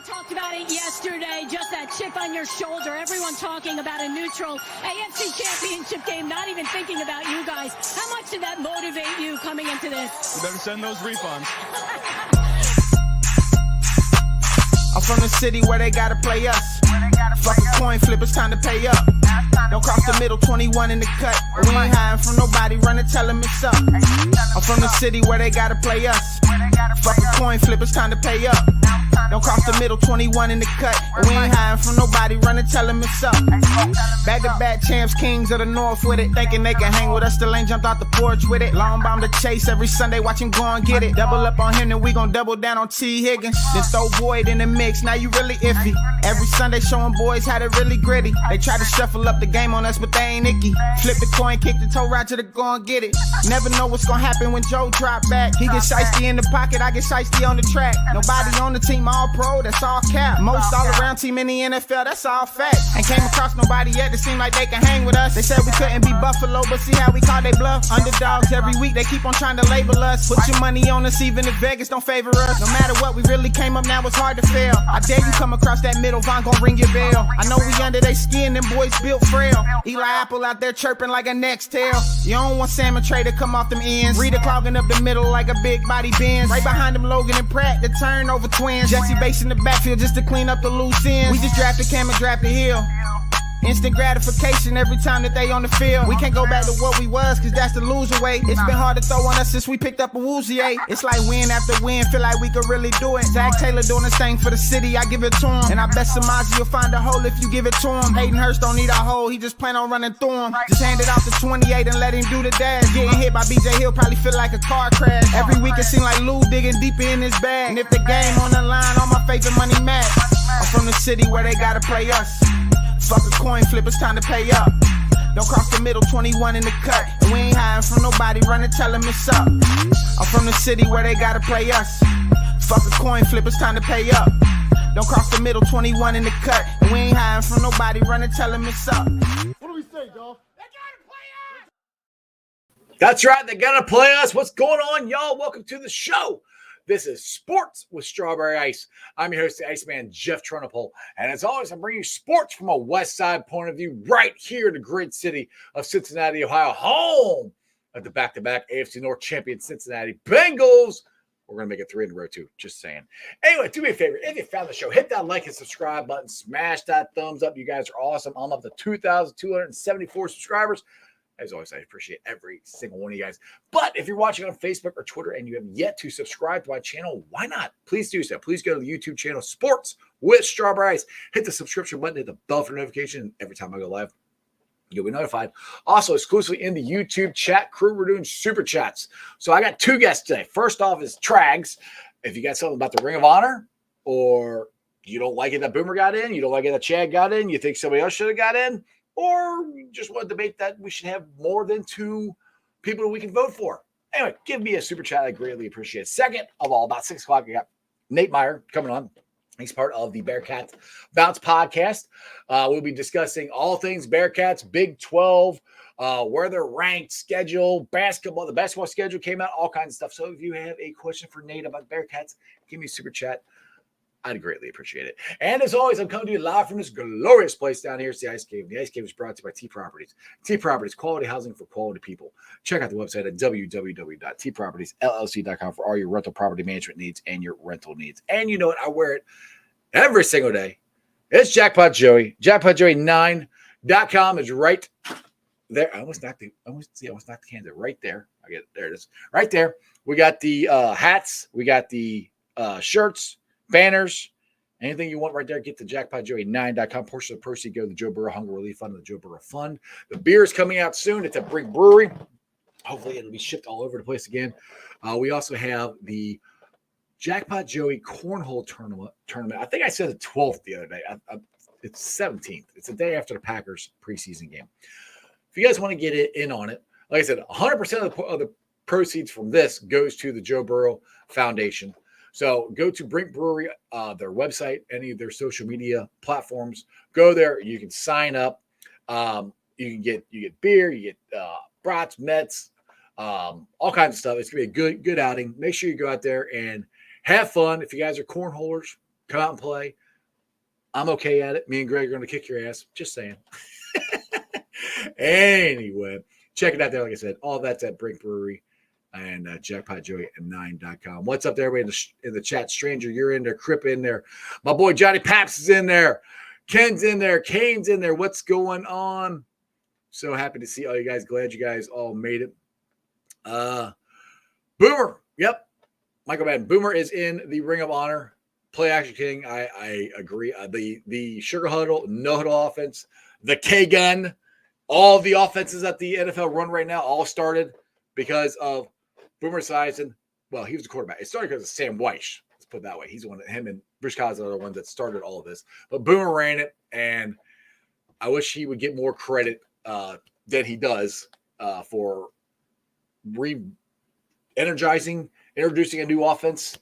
Talked about it yesterday, just that chip on your shoulder. Everyone talking about a neutral AFC championship game, not even thinking about you guys. How much did that motivate you coming into this? You better send those refunds. I'm from the city where they gotta play us. Fuck a coin flip, it's time to pay up. Don't cross the middle, 21 in the cut. We ain't hiding from nobody, run and tell them it's up. I'm from the city where they gotta play us. Fuck a coin flip, it's time to pay up. Don't cross the middle, 21 in the cut. We ain't hiding from nobody, run and tell them it's up. Back-to-back champs, kings of the north with it. Thinking they can hang with us, still ain't jumped out the porch with it. Long bomb to chase every Sunday, watch him go and get it. Double up on him, then we gon' double down on T. Higgins. Then throw Boyd in the mix, now you really iffy. Every Sunday showing boys how to really gritty. They try to shuffle up the game on us, but they ain't icky. Flip the coin, kick the toe right to the go and get it. Never know what's gonna happen when Joe drop back. He get shiesty in the pocket, I get shiesty on the track. Nobody on the team all pro, that's all cap. Most all around team in the NFL, that's all fact. Ain't came across nobody yet that seem like they can hang with us. They said we couldn't be Buffalo, but see how we call they bluff. Underdogs every week, they keep on trying to label us. Put your money on us, even if Vegas don't favor us. No matter what, we really came up, now it's hard to fail. I dare you come across that middle, Von gon' ring your bell. I know we under they skin, them boys built frail. Eli Apple out there chirping like a next tail. You don't want Salmon Trey to come off them ends. Rita clogging up the middle like a big body Benz. Right behind them Logan and Pratt, the turnover twins. Jesse Bates in the backfield just to clean up the loose ends. We just drafted Cam and drafted Hill. Instant gratification every time that they on the field. We can't go back to what we was, cause that's the loser way. It's been hard to throw on us since we picked up a Woozier. It's like win after win, feel like we could really do it. Zach Taylor doing his thing for the city, I give it to him. And I bet Samaji will find a hole if you give it to him. Hayden Hurst don't need a hole, he just plan on running through him. Just hand it off to 28 and let him do the dash. Getting hit by BJ Hill probably feel like a car crash. Every week it seem like Lou digging deeper in his bag. And if the game on the line, all my favorite money match. I'm from the city where they gotta play us. Fuck a coin flip, it's time to pay up. Don't cross the middle, 21 in the cut. And we ain't hiding from nobody, run and tell them it's up. I'm from the city where they gotta play us. Fuck a coin flip, it's time to pay up. Don't cross the middle, 21 in the cut. And we ain't hiding from nobody, run and tell them it's up. What do we say, dog? They gotta play us! That's right, they gotta play us. What's going on, y'all? Welcome to the show. This is Sports with Strawberry Ice. I'm your host, the Iceman, Jeff Trunapole. And as always, I'm bringing you sports from a West Side point of view right here in the great city of Cincinnati, Ohio, home of the back-to-back AFC North champion Cincinnati Bengals. We're going to make it 3 in a row, too. Just saying. Anyway, do me a favor. If you found the show, hit that like and subscribe button. Smash that thumbs up. You guys are awesome. I'm up to 2,274 subscribers. As always, I appreciate every single one of you guys. But if you're watching on Facebook or Twitter and you have yet to subscribe to my channel, why not? Please do so. Please go to the YouTube channel, Sports with Strawberry Ice. Hit the subscription button, hit the bell for notification. Every time I go live, you'll be notified. Also, exclusively in the YouTube chat crew, we're doing super chats. So I got 2 guests today. First off is Trags. If you got something about the Ring of Honor, or you don't like it that Boomer got in, you don't like it that Chad got in, you think somebody else should have got in, or you just want to debate that we should have more than 2 people that we can vote for. Anyway, give me a super chat. I greatly appreciate it. Second of all, about 6 o'clock, I got Nate Meyer coming on. He's part of the Bearcat Bounce podcast. We'll be discussing all things Bearcats, Big 12, where they're ranked, schedule, basketball. The basketball schedule came out, all kinds of stuff. So if you have a question for Nate about Bearcats, give me a super chat. I'd greatly appreciate it. And as always, I'm coming to you live from this glorious place down here. It's the Ice Cave. The Ice Cave is brought to you by T Properties. T Properties, quality housing for quality people. Check out the website at www.tpropertiesllc.com for all your rental property management needs and your rental needs. And you know what? I wear it every single day. It's Jackpot Joey. JackpotJoey9.com is right there. I almost knocked the candle right there. I get it. There it is. Right there. We got the hats. We got the shirts. Banners, anything you want right there, get to jackpotjoey9.com. Portion of the proceeds go to the Joe Burrow Hunger Relief Fund and the Joe Burrow Fund. The beer is coming out soon. It's at Brink Brewery. Hopefully, it'll be shipped all over the place again. We also have the Jackpot Joey Cornhole Tournament. I think I said the 12th the other day. It's 17th. It's the day after the Packers preseason game. If you guys want to get in on it, like I said, 100% of the proceeds from this goes to the Joe Burrow Foundation. So go to Brink Brewery, their website, any of their social media platforms. Go there. You can sign up. You get beer, you get brats, Mets, all kinds of stuff. It's gonna be a good outing. Make sure you go out there and have fun. If you guys are cornholers, come out and play. I'm okay at it. Me and Greg are going to kick your ass. Just saying. Anyway, check it out there. Like I said, all that's at Brink Brewery and jackpotjoy9.com. What's up there, everybody in the chat? Stranger, you're in there. Crip in there. My boy Johnny Paps is in there. Ken's in there. Kane's in there. What's going on? So happy to see all you guys. Glad you guys all made it. Boomer. Yep. Michael Madden. Boomer is in the Ring of Honor. Play action king. I agree. The sugar huddle, no huddle offense, the K gun, all the offenses that the NFL run right now all started because of Boomer Esiason. Well, he was the quarterback. It started because of Sam Weish. Let's put it that way. He's the one that him and Bruce Cosler are the ones that started all of this. But Boomer ran it, and I wish he would get more credit than he does for introducing a new offense.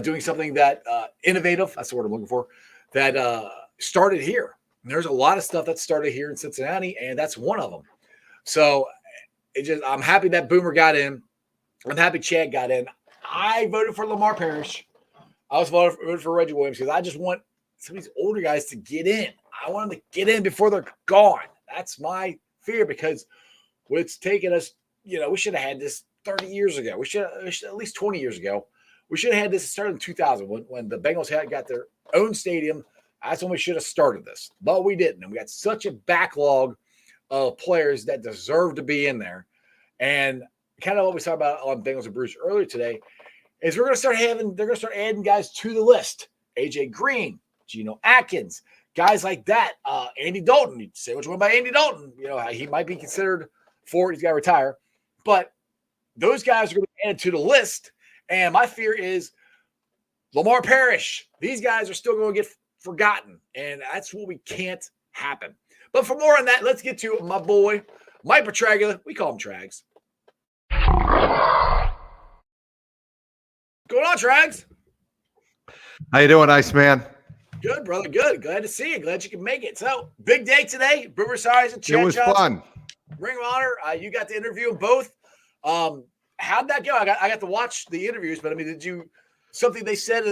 Doing something that innovative, that's the word I'm looking for, that started here. And there's a lot of stuff that started here in Cincinnati, and that's one of them. So I'm happy that Boomer got in. I'm happy Chad got in. I voted for Lamar Parrish. I was voted for Reggie Williams because I just want some of these older guys to get in. I want them to get in before they're gone. That's my fear because it's taken us, we should have had this 30 years ago. We should at least 20 years ago. We should have had this started in 2000 when the Bengals got their own stadium. That's when we should have started this, but we didn't. And we got such a backlog of players that deserve to be in there. And kind of what we talked about on Bengals and Bruce earlier today is they're going to start adding guys to the list. AJ Green, Geno Atkins, guys like that. Andy Dalton. You say which one by Andy Dalton. He might be considered for he's got to retire, but those guys are going to be added to the list. And my fear is Lamar Parrish. These guys are still going to get forgotten, and that's what we can't happen. But for more on that, let's get to my boy, Mike Petraglia. We call him Trags. What's going on, Trags? How you doing, Iceman? Good, brother. Good. Glad to see you. Glad you can make it. So, big day today. Boomer Esiason, Chad It was Johnson, fun. Ring of Honor. You got to interview them both. How'd that go? I got to watch the interviews, but I mean, something they said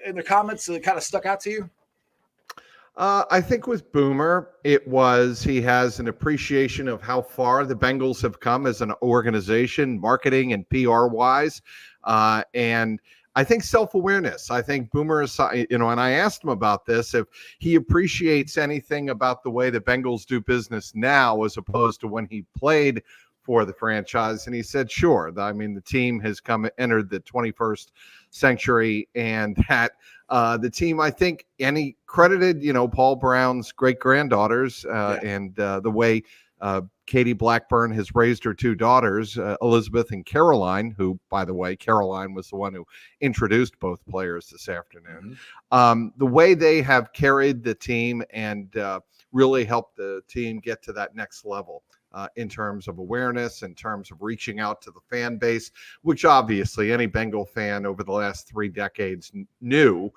in the comments that kind of stuck out to you? I think with Boomer, he has an appreciation of how far the Bengals have come as an organization, marketing and PR wise. And I think self-awareness. I think Boomer is, and I asked him about this, if he appreciates anything about the way the Bengals do business now as opposed to when he played for the franchise. And he said, sure. I mean, the team has entered the 21st century, and that the team, I think, and he credited, Paul Brown's great-granddaughters and the way Katie Blackburn has raised her two daughters, Elizabeth and Caroline, who, by the way, Caroline was the one who introduced both players this afternoon. Mm-hmm. The way they have carried the team and really helped the team get to that next level. In terms of awareness, in terms of reaching out to the fan base, which obviously any Bengal fan over the last 3 decades knew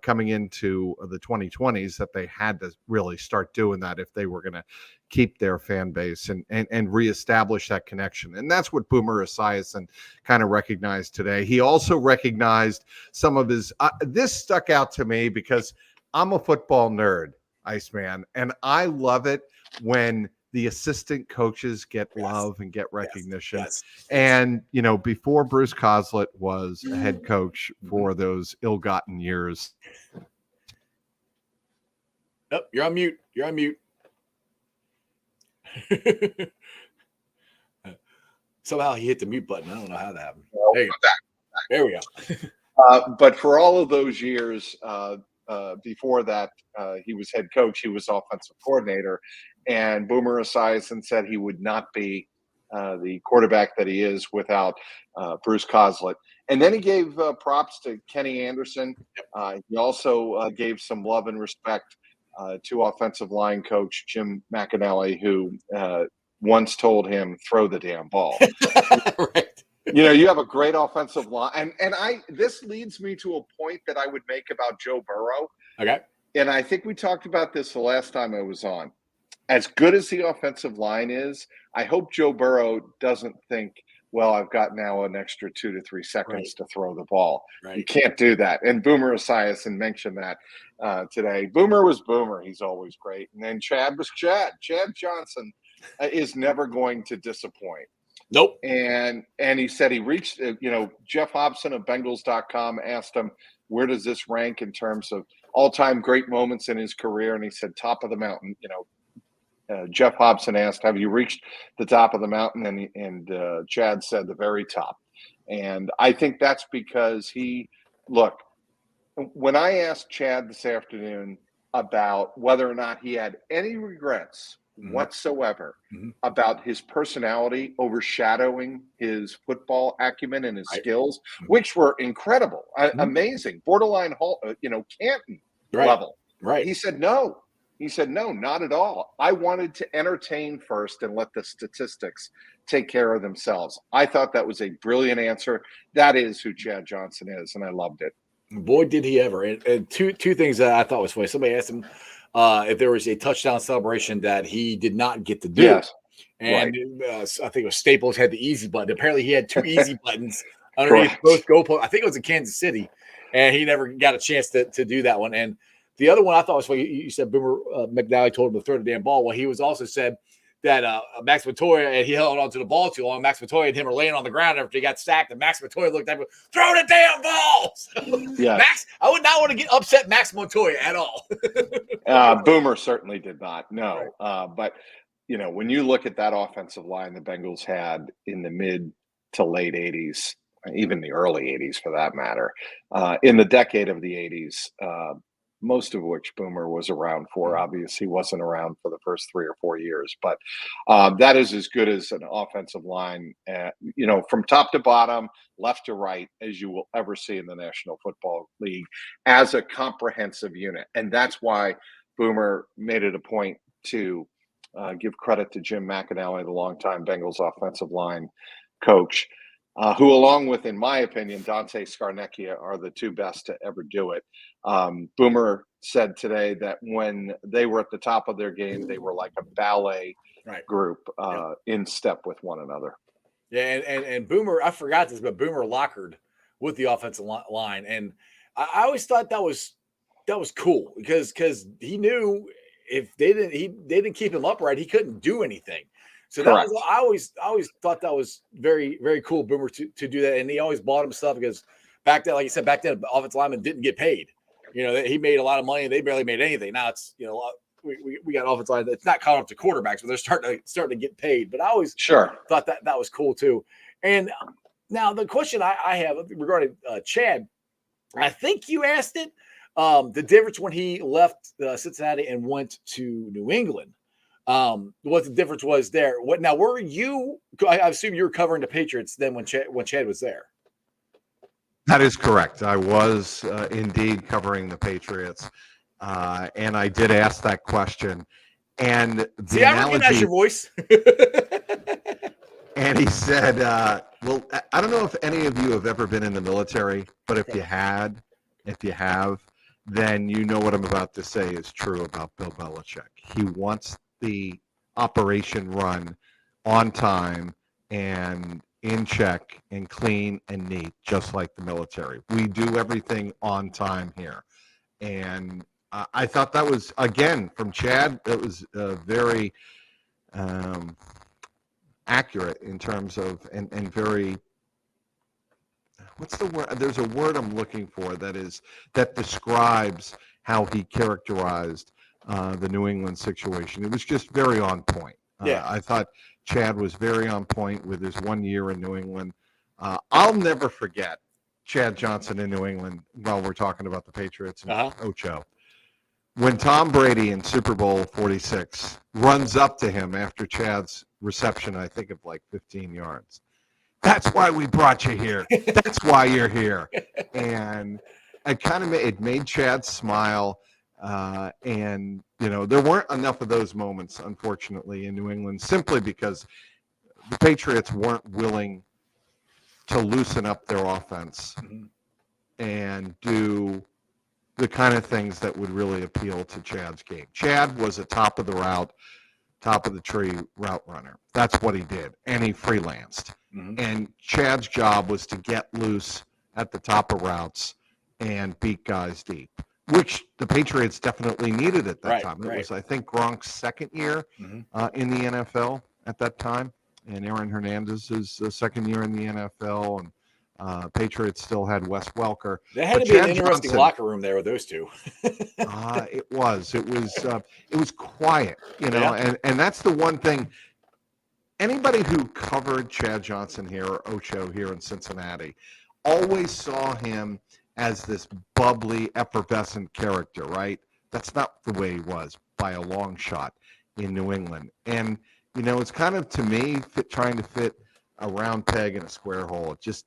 coming into the 2020s that they had to really start doing that if they were going to keep their fan base and reestablish that connection. And that's what Boomer Esiason kind of recognized today. He also recognized some of his, this stuck out to me because I'm a football nerd, Iceman, and I love it when the assistant coaches get love and get recognition. Yes. And, before Bruce Coslet was a head coach for those ill-gotten years. Oh, you're on mute. Somehow he hit the mute button. I don't know how that happened. There you go. There we go. But for all of those years before that, he was head coach. He was offensive coordinator. And Boomer Esiason said he would not be the quarterback that he is without Bruce Coslet. And then he gave props to Kenny Anderson. He also gave some love and respect to offensive line coach Jim McAnally, who once told him, throw the damn ball. Right. You have a great offensive line. And this leads me to a point that I would make about Joe Burrow. Okay. And I think we talked about this the last time I was on. As good as the offensive line is, I hope Joe Burrow doesn't think, well, I've got now an extra 2 to 3 seconds to throw the ball. Right. You can't do that. And Boomer Esiason mentioned that today. Boomer was Boomer. He's always great. And then Chad was Chad. Chad Johnson is never going to disappoint. Nope. And he said he reached, Jeff Hobson of Bengals.com asked him, where does this rank in terms of all-time great moments in his career? And he said, top of the mountain. Jeff Hobson asked, have you reached the top of the mountain? And Chad said the very top. And I think that's because look, when I asked Chad this afternoon about whether or not he had any regrets whatsoever about his personality overshadowing his football acumen and his skills, which were incredible, amazing, borderline, Canton level. Right. He said, no. He said, no, not at all. I wanted to entertain first and let the statistics take care of themselves. I thought that was a brilliant answer. That is who Chad Johnson is, and I loved it. Boy, did he ever. And two things that I thought was funny. Somebody asked him if there was a touchdown celebration that he did not get to do. Yes. And I think it was Staples had the easy button. Apparently he had 2 easy buttons underneath both goalposts. I think it was in Kansas City, and he never got a chance to do that one. And the other one I thought was funny. You said Boomer McNally told him to throw the damn ball. Well, he was also said that Max Montoya, and he held onto the ball too long. Max Montoya and him are laying on the ground after he got sacked, and Max Montoya looked at him, throw the damn ball. Yeah. Max, I would not want to get upset Max Montoya at all. Boomer certainly did not. No. But, when you look at that offensive line the Bengals had in the mid to late 80s, even the early 80s for that matter, in the decade of the 80s, most of which Boomer was around for. Obviously, he wasn't around for the first 3 or 4 years, but that is as good as an offensive line, from top to bottom, left to right, as you will ever see in the National Football League as a comprehensive unit. And that's why Boomer made it a point to give credit to Jim McAnally, the longtime Bengals offensive line coach, who, along with, in my opinion, Dante Scarnecchia, are the 2 best to ever do it. Boomer said today that when they were at the top of their game, they were like a ballet group in step with one another. Yeah, and Boomer, I forgot this, but Boomer lockered with the offensive line, and I always thought that was cool because he knew if they didn't keep him upright, he couldn't do anything. So that was, I always thought that was very, very cool, Boomer, to do that. And he always bought him stuff because back then, like you said, offensive linemen didn't get paid. He made a lot of money and they barely made anything. Now it's, we got offensive line that's not caught up to quarterbacks, but they're starting to get paid. But I always thought that was cool too. And now the question I have regarding Chad, I think you asked it, the difference when he left Cincinnati and went to New England. What the difference was there. Were you? I assume you were covering the Patriots then when Chad was there. That is correct. I was indeed covering the Patriots, and I did ask that question. And the I recognize your voice. And he said, "Well, I don't know if any of you have ever been in the military, but if you have, then you know what I'm about to say is true about Bill Belichick. He wants the operation run on time and in check and clean and neat, just like the military. We do everything on time here." And I thought that was, again, from Chad, it was very accurate in terms of, and very, what's the word? There's a word I'm looking for that describes how he characterized the New England situation. It was just very on point. I thought Chad was very on point with his 1 year in New England. I'll never forget Chad Johnson in New England while we're talking about the Patriots and Ocho. When Tom Brady in Super Bowl 46 runs up to him after Chad's reception, I think of like 15 yards. That's why we brought you here. That's why you're here. And it made Chad smile. And, there weren't enough of those moments, unfortunately, in New England, simply because the Patriots weren't willing to loosen up their offense and do the kind of things that would really appeal to Chad's game. Chad was a top of the route top of the tree route runner. That's what he did, and he freelanced. And Chad's job was to get loose at the top of routes and beat guys deep, which the Patriots definitely needed at that time. It was, I think, Gronk's second year in the NFL at that time, and Aaron Hernandez's second year in the NFL, and Patriots still had Wes Welker. There had to be an interesting locker room there with those two. It was quiet, and that's the one thing. Anybody who covered Chad Johnson here or Ocho here in Cincinnati always saw him as this bubbly, effervescent character, right? That's not the way he was by a long shot in New England. And, it's kind of, to me, trying to fit a round peg in a square hole. It just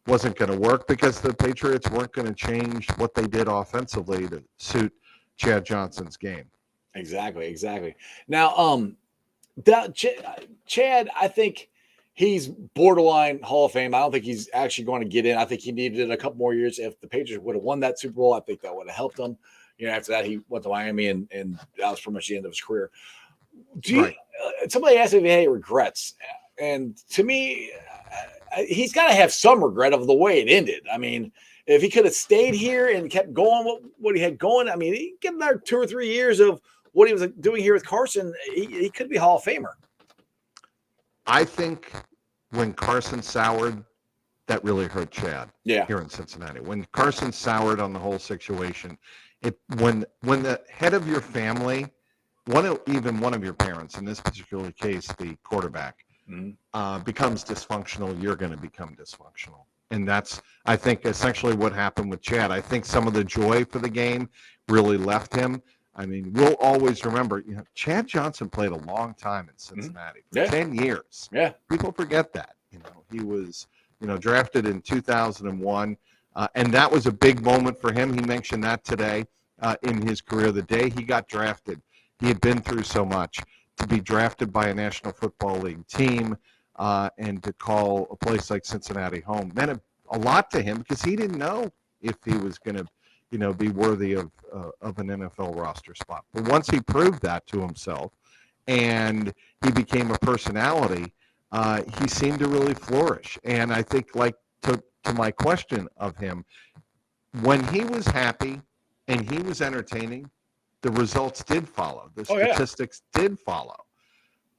wasn't going to work because the Patriots weren't going to change what they did offensively to suit Chad Johnson's game. Exactly. Now, Chad, I think he's borderline Hall of Fame. I don't think he's actually going to get in. I think he needed a couple more years. If the Patriots would have won that Super Bowl, I think that would have helped him. After that, he went to Miami, and that was pretty much the end of his career. Somebody asked if he had any regrets, and to me, he's got to have some regret of the way it ended. I mean, if he could have stayed here and kept going what he had going, I mean, he get another 2 or 3 years of what he was doing here with Carson, he could be Hall of Famer. I think when Carson soured, that really hurt Chad here in Cincinnati. When Carson soured on the whole situation, when the head of your family, even one of your parents, in this particular case, the quarterback, becomes dysfunctional, you're going to become dysfunctional. And that's, I think, essentially what happened with Chad. I think some of the joy for the game really left him. I mean, we'll always remember, Chad Johnson played a long time in Cincinnati, 10 years. Yeah. People forget that. He was, drafted in 2001, and that was a big moment for him. He mentioned that today in his career. The day he got drafted, he had been through so much. To be drafted by a National Football League team and to call a place like Cincinnati home meant a lot to him because he didn't know if he was going to be worthy of an NFL roster spot. But once he proved that to himself and he became a personality, he seemed to really flourish. And I think, like to my question of him, when he was happy and he was entertaining, the results did follow. The statistics did follow.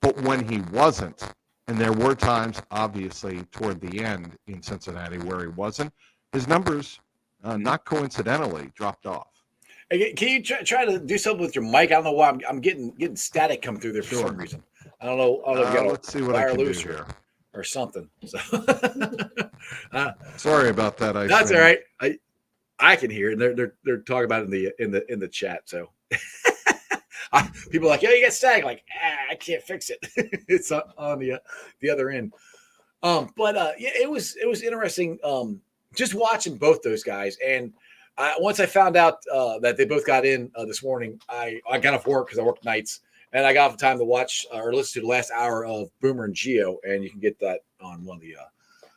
But when he wasn't, and there were times, obviously, toward the end in Cincinnati where he wasn't, his numbers not coincidentally dropped off. Hey, can you try to do something with your mic? I don't know why I'm getting static come through there for some reason. I don't know. Let's see what I can do here or something. So, sorry about that. That's all right. I can hear it. And they're talking about it in the chat. So people are like, you got static. Like, I can't fix it. It's on the other end. It was interesting. Just watching both those guys, and once I found out that they both got in this morning, I got off work because I work nights, and I got off time to watch or listen to the last hour of Boomer and Gio, and you can get that on one of the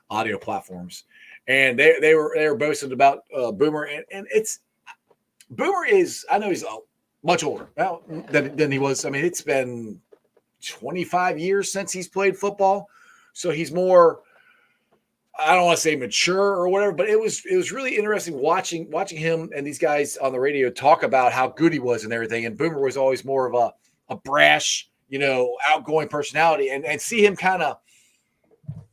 audio platforms. And they were boasting about Boomer, and it's Boomer is, I know he's much older now than he was. I mean, it's been 25 years since he's played football, so he's more, I don't want to say mature or whatever, but it was really interesting watching him and these guys on the radio talk about how good he was and everything. And Boomer was always more of a brash, outgoing personality, and see him kind of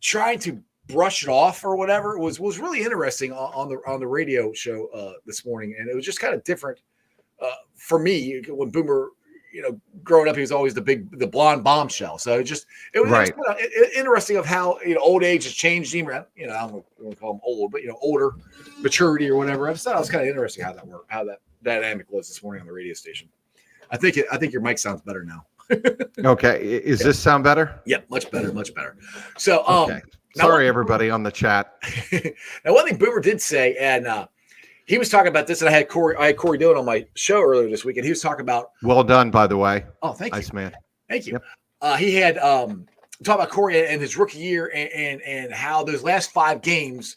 trying to brush it off or whatever was really interesting on the radio show this morning. And it was just kind of different for me when Boomer, growing up, he was always the blonde bombshell. So it was kind of interesting of how, old age has changed him. I don't want to call him old, but, older, maturity or whatever. I just thought it was kind of interesting how that worked, how that dynamic was this morning on the radio station. I think your mic sounds better now. Okay. Is this sound better? Yep. Much better. Much better. So, okay. Sorry, everybody on the chat. Now, one thing Boomer did say, and he was talking about this, and I had Corey Dillon on my show earlier this week, and he was talking about. Well done, by the way. Oh, thank you, Iceman. Thank you. Yep. He had talked about Corey and his rookie year, and how those last 5 games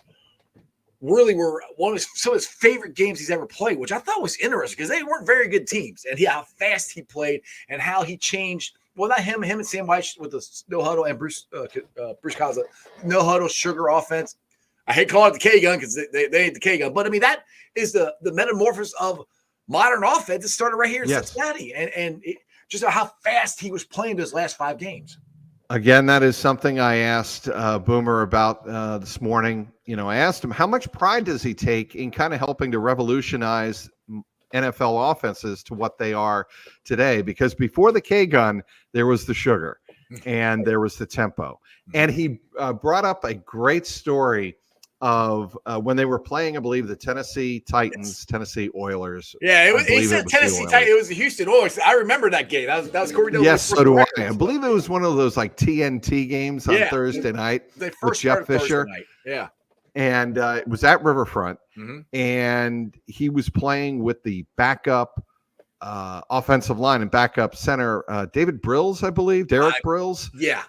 really were some of his favorite games he's ever played, which I thought was interesting because they weren't very good teams, and how fast he played and how he changed well, not him and Sam White with the no huddle and Bruce Coslet, no huddle sugar offense. I hate calling it the K gun because they hate the K gun, but I mean that is the metamorphosis of modern offense. It started right here in Cincinnati, and just how fast he was playing those last 5 games. Again, that is something I asked Boomer about this morning. I asked him how much pride does he take in kind of helping to revolutionize NFL offenses to what they are today, because before the K gun, there was the sugar and there was the tempo. And he brought up a great story of when they were playing, I believe, the Tennessee Titans, Tennessee Oilers. Yeah, he said Tennessee Titans. It was the Houston Oilers. I remember that game. That was Corey Dillon. Yes, so do I. I believe it was one of those like TNT games on Thursday night with Jeff Fisher. Yeah. And it was at Riverfront, and he was playing with the backup offensive line and backup center, David Brills, I believe, Derek Brills. Yeah,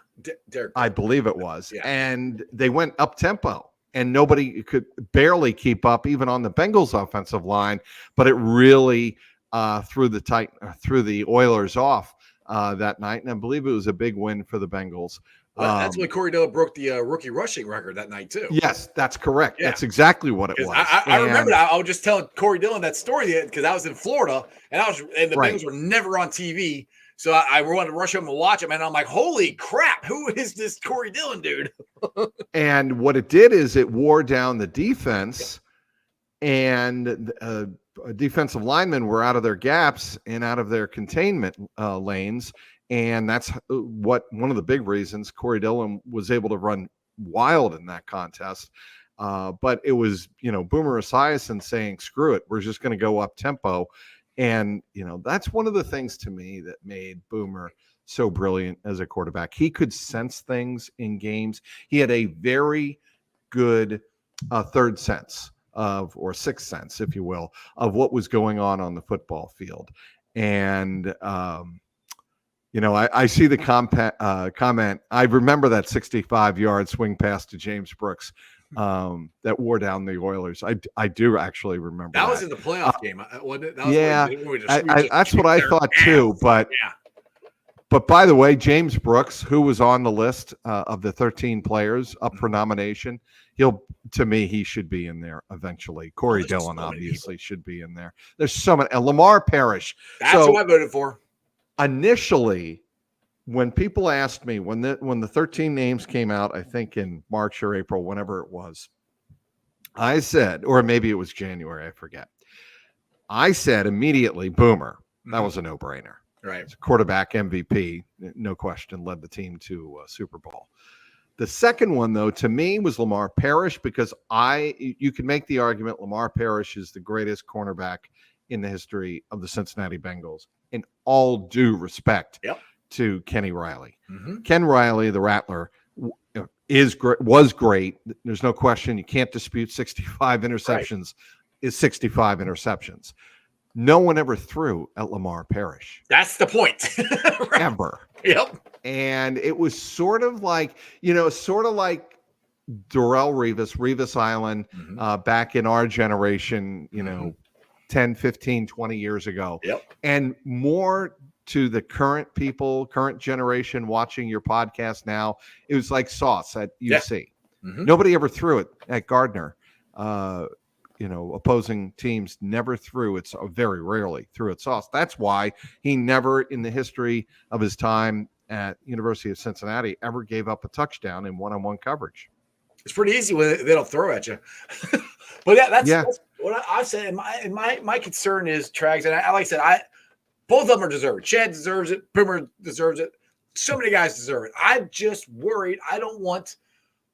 Derek. I believe it was. Yeah. And they went up tempo, and nobody could barely keep up, even on the Bengals offensive line. But it really threw the Oilers off that night, and I believe it was a big win for the Bengals. Well, that's when Corey Dillon broke the rookie rushing record that night, too. Yes, that's correct. Yeah. That's exactly what it was. I remember that. I was just telling Corey Dillon that story because I was in Florida, and the Bengals were never on TV. So I wanted to rush him and watch him, and I'm like, holy crap, who is this Corey Dillon dude? And what it did is it wore down the defense, and defensive linemen were out of their gaps and out of their containment lanes. And that's one of the big reasons Corey Dillon was able to run wild in that contest. But it was, Boomer Esiason saying, screw it, we're just going to go up tempo. And, that's one of the things to me that made Boomer so brilliant as a quarterback. He could sense things in games. He had a very good third sense or sixth sense, if you will, of what was going on the football field. And, I see the comment. I remember that 65-yard swing pass to James Brooks that wore down the Oilers. I do actually remember that. That was in the playoff game, wasn't it? That's what I thought too. But by the way, James Brooks, who was on the list of the 13 players up for nomination, he should be in there eventually. Corey Dillon obviously should be in there. There's so many. And Lamar Parrish. That's who I voted for. Initially, when people asked me, when the 13 names came out, I think in March or April, whenever it was, I said, or maybe it was January, I forget. I said immediately, Boomer. That was a no-brainer. Right. It's a quarterback MVP, no question, led the team to Super Bowl. The second one, though, to me was Lamar Parrish, because you can make the argument Lamar Parrish is the greatest cornerback in the history of the Cincinnati Bengals, in all due respect to Kenny Riley. Ken Riley, the Rattler, was great. There's no question. You can't dispute 65 interceptions is 65 interceptions. No one ever threw at Lamar Parrish. That's the point. Ever. Yep. And it was sort of like Darrelle Revis Island back in our generation, 10, 15, 20 years ago. Yep. And more to the current generation watching your podcast now, it was like Sauce at UC. Nobody ever threw it at Gardner. Opposing teams never threw it, very rarely threw at Sauce. That's why he never in the history of his time at University of Cincinnati ever gave up a touchdown in one-on-one coverage. It's pretty easy when they don't throw at you. But that's what I said. And my concern is Trags, and like I said, both of them are deserved. Chad deserves it. Boomer deserves it. So many guys deserve it. I'm just worried. I don't want,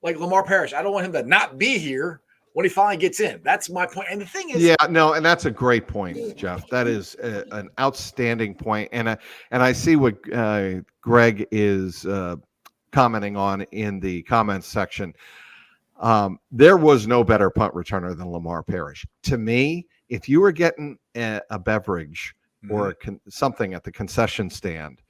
like Lamar Parrish, I don't want him to not be here when he finally gets in. That's my point. And the thing is, and that's a great point, Jeff. That is an outstanding point. And I see what Greg is commenting on in the comments section. There was no better punt returner than Lamar Parrish. To me, if you were getting a beverage or something at the concession stand,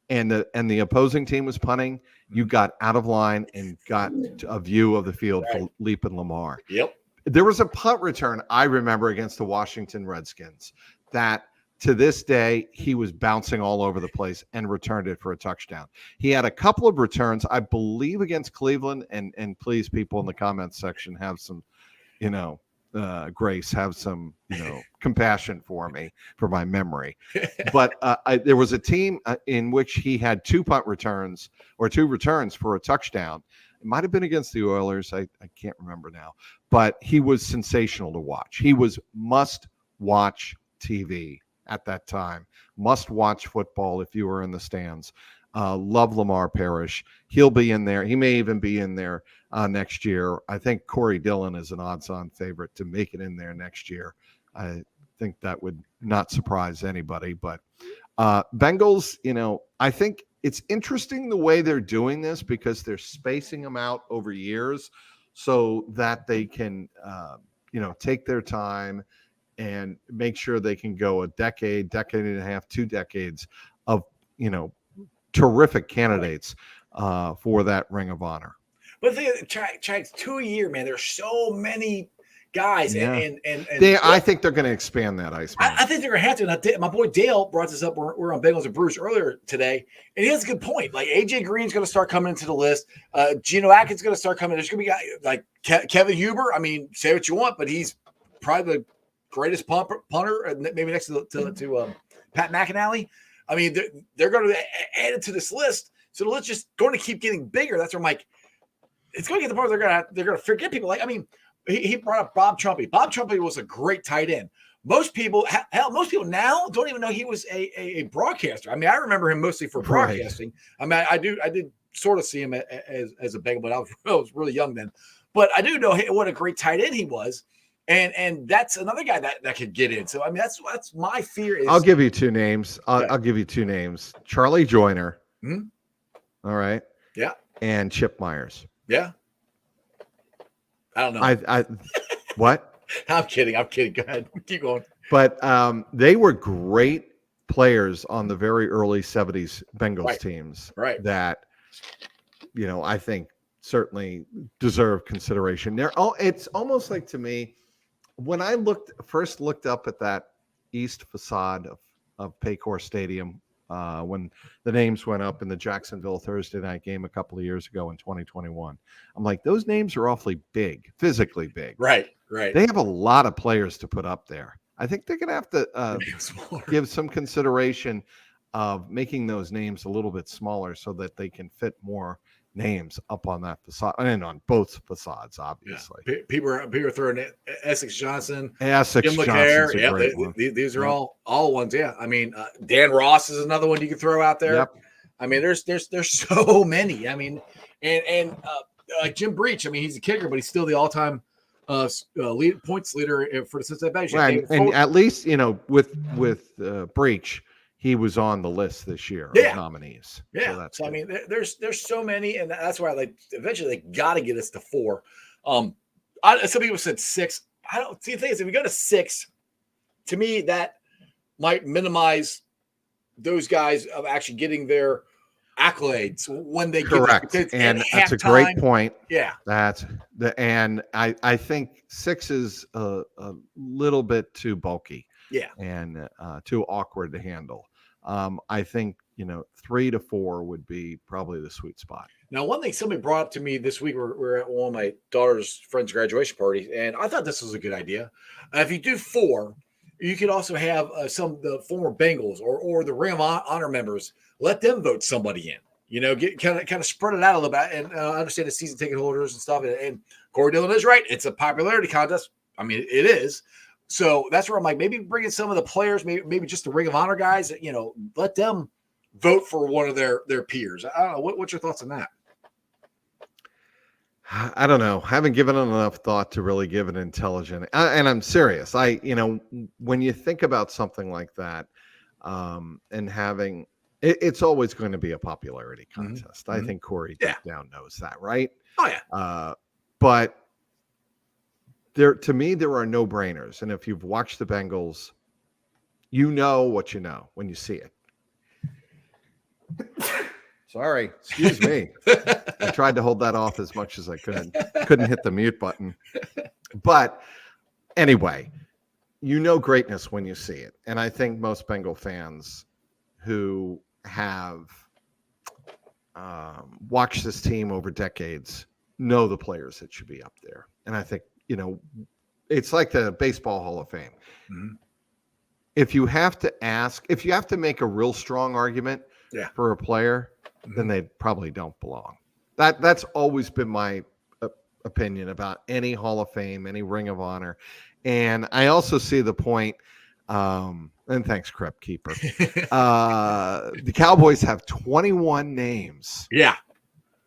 and the opposing team was punting, you got out of line and got a view of the field for Leap and Lamar. Yep. There was a punt return I remember against the Washington Redskins that to this day, he was bouncing all over the place and returned it for a touchdown. He had a couple of returns, I believe, against Cleveland. And please, people in the comments section, have some, grace, have some, compassion for me, for my memory. But there was a team in which he had 2 punt returns or 2 returns for a touchdown. It might have been against the Oilers. I can't remember now. But he was sensational to watch. He was must-watch TV at that time. Must-watch football if you were in the stands. Love Lamar Parrish. He'll be in there. He may even be in there next year. I think Corey Dillon is an odds-on favorite to make it in there next year. I think that would not surprise anybody. But Bengals, I think it's interesting the way they're doing this because they're spacing them out over years so that they can, take their time and make sure they can go a decade and a half, 2 decades of, terrific candidates for that Ring of Honor. But the Trags 2 a year, man. There's so many guys, and I think they're going to expand that, Iceman. I think they're going to have to. And my boy Dale brought this up. We're on Bengals and Bruce earlier today, and he has a good point. Like AJ Green's going to start coming into the list. Geno Atkins is going to start coming. There's going to be guys like Kevin Huber. I mean, say what you want, but he's probably the greatest punter, maybe next to Pat McInally. I mean, they're going to add it to this list, so the list just going to keep getting bigger. That's where I'm like, it's going to get to the point where they're going to forget people. Like, I mean, he brought up Bob Trumpy. Bob Trumpy was a great tight end. Most people now don't even know he was a broadcaster. I mean, I remember him mostly for broadcasting. Right. I mean, I did sort of see him as a Bengal, but I was really young then. But I do know what a great tight end he was. And that's another guy that could get in. So I mean, that's my fear. I'll give you 2 names. I'll give you 2 names: Charlie Joyner. Mm-hmm. All right. Yeah. And Chip Myers. Yeah. I don't know. I what? I'm kidding. Go ahead. Keep going. But they were great players on the very early 70s Bengals teams. Right. That I think certainly deserve consideration. It's almost like, to me, when I first looked up at that east facade of Paycor Stadium, when the names went up in the Jacksonville Thursday night game a couple of years ago in 2021, I'm like, those names are awfully big, physically big. Right. They have a lot of players to put up there. I think they're going to have to give some consideration of making those names a little bit smaller so that they can fit more names up on that facade and on both facades, obviously. Yeah. People are throwing Essex Johnson, Jim LeClaire. Yeah, these are all ones. Yeah, I mean, Dan Ross is another one you can throw out there. Yep. I mean, there's so many. I mean, and Jim Breach. I mean, he's a kicker, but he's still the all-time points leader for the Cincinnati Bengals. Right. And at least with Breach, he was on the list this year of nominees. Yeah. So I mean, there's so many, and that's why eventually they got to get us to 4. Some people said 6. I don't see the thing is if we go to 6, to me that might minimize those guys of actually getting their accolades when they correct. And that's a great point. Yeah. And I think 6 is a little bit too bulky. Yeah. And too awkward to handle. I think 3 to 4 would be probably the sweet spot. Now, one thing somebody brought up to me this week, we're at one of my daughter's friends' graduation parties, and I thought this was a good idea. If you do 4, you could also have some of the former Bengals or the Ring of Honor members, let them vote somebody in. Get kind of spread it out a little bit, and I understand the season ticket holders and stuff. And Corey Dillon is right; it's a popularity contest. I mean, it is. So that's where I'm like, maybe bring in some of the players, maybe just the Ring of Honor guys, let them vote for one of their peers. I don't know. What's your thoughts on that? I don't know. I haven't given it enough thought to really give it intelligent. And I'm serious. When you think about something like that, and having it's always going to be a popularity contest. Mm-hmm. I think Corey deep down knows that, right? Oh yeah. But to me, there are no brainers. And if you've watched the Bengals, you know what you know when you see it. Sorry, excuse me. I tried to hold that off as much as I could. Couldn't hit the mute button. But anyway, you know greatness when you see it. And I think most Bengal fans who have watched this team over decades know the players that should be up there. And I think, it's like the Baseball Hall of Fame. Mm-hmm. If you have to make a real strong argument for a player, then they probably don't belong. That's always been my opinion about any Hall of Fame, any Ring of Honor. And I also see the point, and thanks, Crep Keeper. The Cowboys have 21 names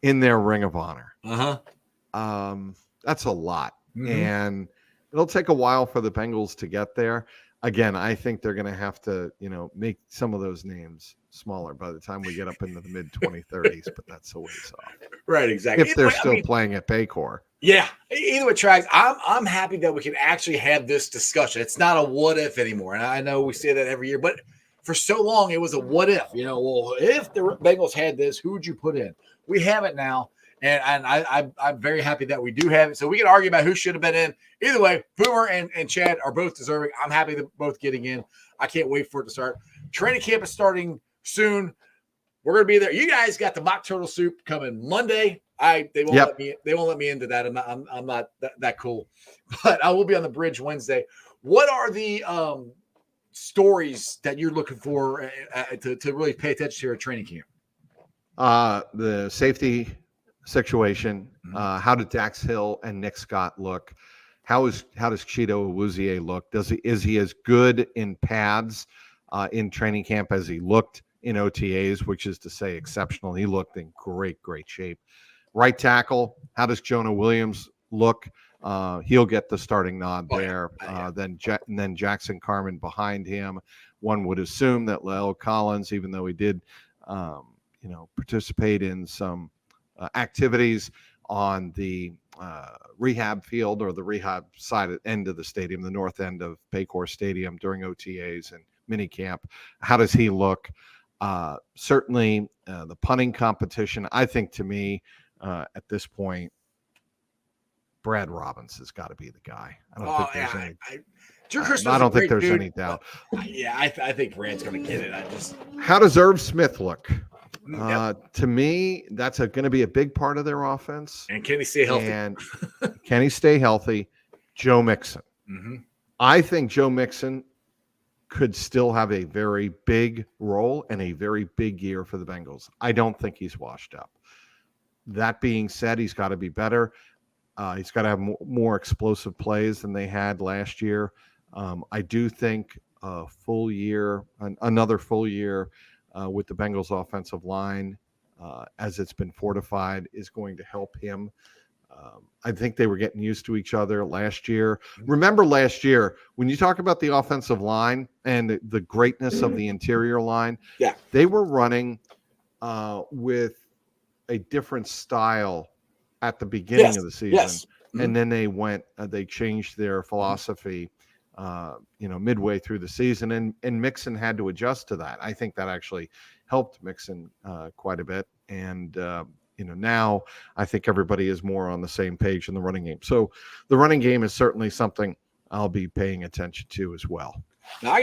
in their Ring of Honor. That's a lot. Mm-hmm. And it'll take a while for the Bengals to get there. Again, I think they're going to have to, make some of those names smaller by the time we get up into the mid 2030s, but that's a ways off. Right, exactly. If they're still playing at Baycor. Yeah. Either way, Trags, I'm happy that we can actually have this discussion. It's not a what if anymore. And I know we say that every year, but for so long it was a what if. Well, if the Bengals had this, who would you put in? We have it now. And I'm very happy that we do have it. So we can argue about who should have been in. Either way, Boomer and Chad are both deserving. I'm happy they're both getting in. I can't wait for it to start. Training camp is starting soon. We're going to be there. You guys got the mock turtle soup coming Monday. They won't let me into that. I'm not that cool. But I will be on the bridge Wednesday. What are the stories that you're looking for to really pay attention to at training camp? The safety situation. How did Dax Hill and Nick Scott look? How does Cheeto Awuzie look? Is he as good in pads in training camp as he looked in OTAs, which is to say exceptional? He looked in great shape. Right tackle. How does Jonah Williams look? He'll get the starting nod there. Then Jackson Carman behind him. One would assume that La'el Collins, even though he did, participate in some activities on the rehab field or the rehab side end of the stadium, the north end of Baycor Stadium during OTAs and minicamp. How does he look? Certainly the punting competition. I think to me at this point, Brad Robbins has got to be the guy. I don't think there's any doubt. I think Brad's going to get it. How does Irv Smith look? To me, that's going to be a big part of their offense. And can he stay healthy? Joe Mixon. Mm-hmm. I think Joe Mixon could still have a very big role and a very big year for the Bengals. I don't think he's washed up. That being said, he's got to be better. He's got to have more explosive plays than they had last year. I do think another full year with the Bengals offensive line, as it's been fortified, is going to help him. I think they were getting used to each other last year. Remember last year, when you talk about the offensive line and the greatness of the interior line, they were running with a different style at the beginning of the season. Yes. And then they changed their philosophy midway through the season, and Mixon had to adjust to that. I think that actually helped Mixon quite a bit. And, now I think everybody is more on the same page in the running game. So the running game is certainly something I'll be paying attention to as well. Now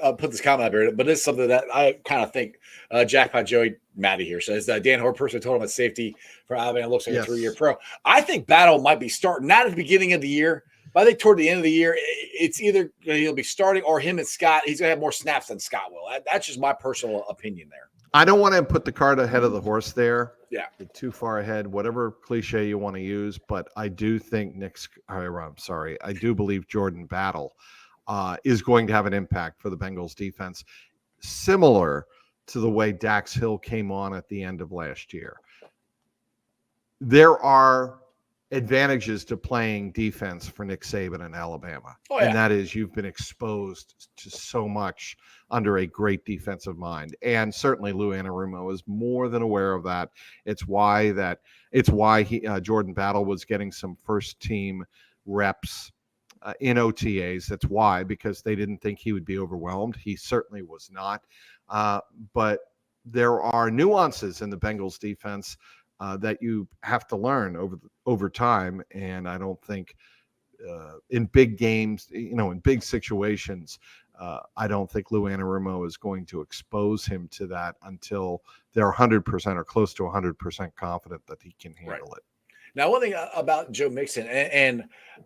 I'll put this comment up here, but it's something that I kind of think Jackpot Joey Matty here says Dan Horperson told him at safety for Alabama looks like a 3-year pro. I think Battle might be starting not at the beginning of the year, but I think toward the end of the year, it's either he'll be starting or him and Scott. He's gonna have more snaps than Scott will. That's just my personal opinion there. I don't want to put the cart ahead of the horse there. Yeah, too far ahead. Whatever cliche you want to use, but I do think I do believe Jordan Battle is going to have an impact for the Bengals defense, similar to the way Dax Hill came on at the end of last year. There are advantages to playing defense for Nick Saban in Alabama. And that is you've been exposed to so much under a great defensive mind. And certainly Lou Anarumo is more than aware of that. It's why Jordan Battle was getting some first team reps in OTAs. That's why, because they didn't think he would be overwhelmed. He certainly was not. But there are nuances in the Bengals defense that you have to learn over time. And I don't think in big games, in big situations. I don't think Lou Anarumo is going to expose him to that until they're 100% or close to 100% confident that he can handle it. Now, one thing about Joe Mixon, and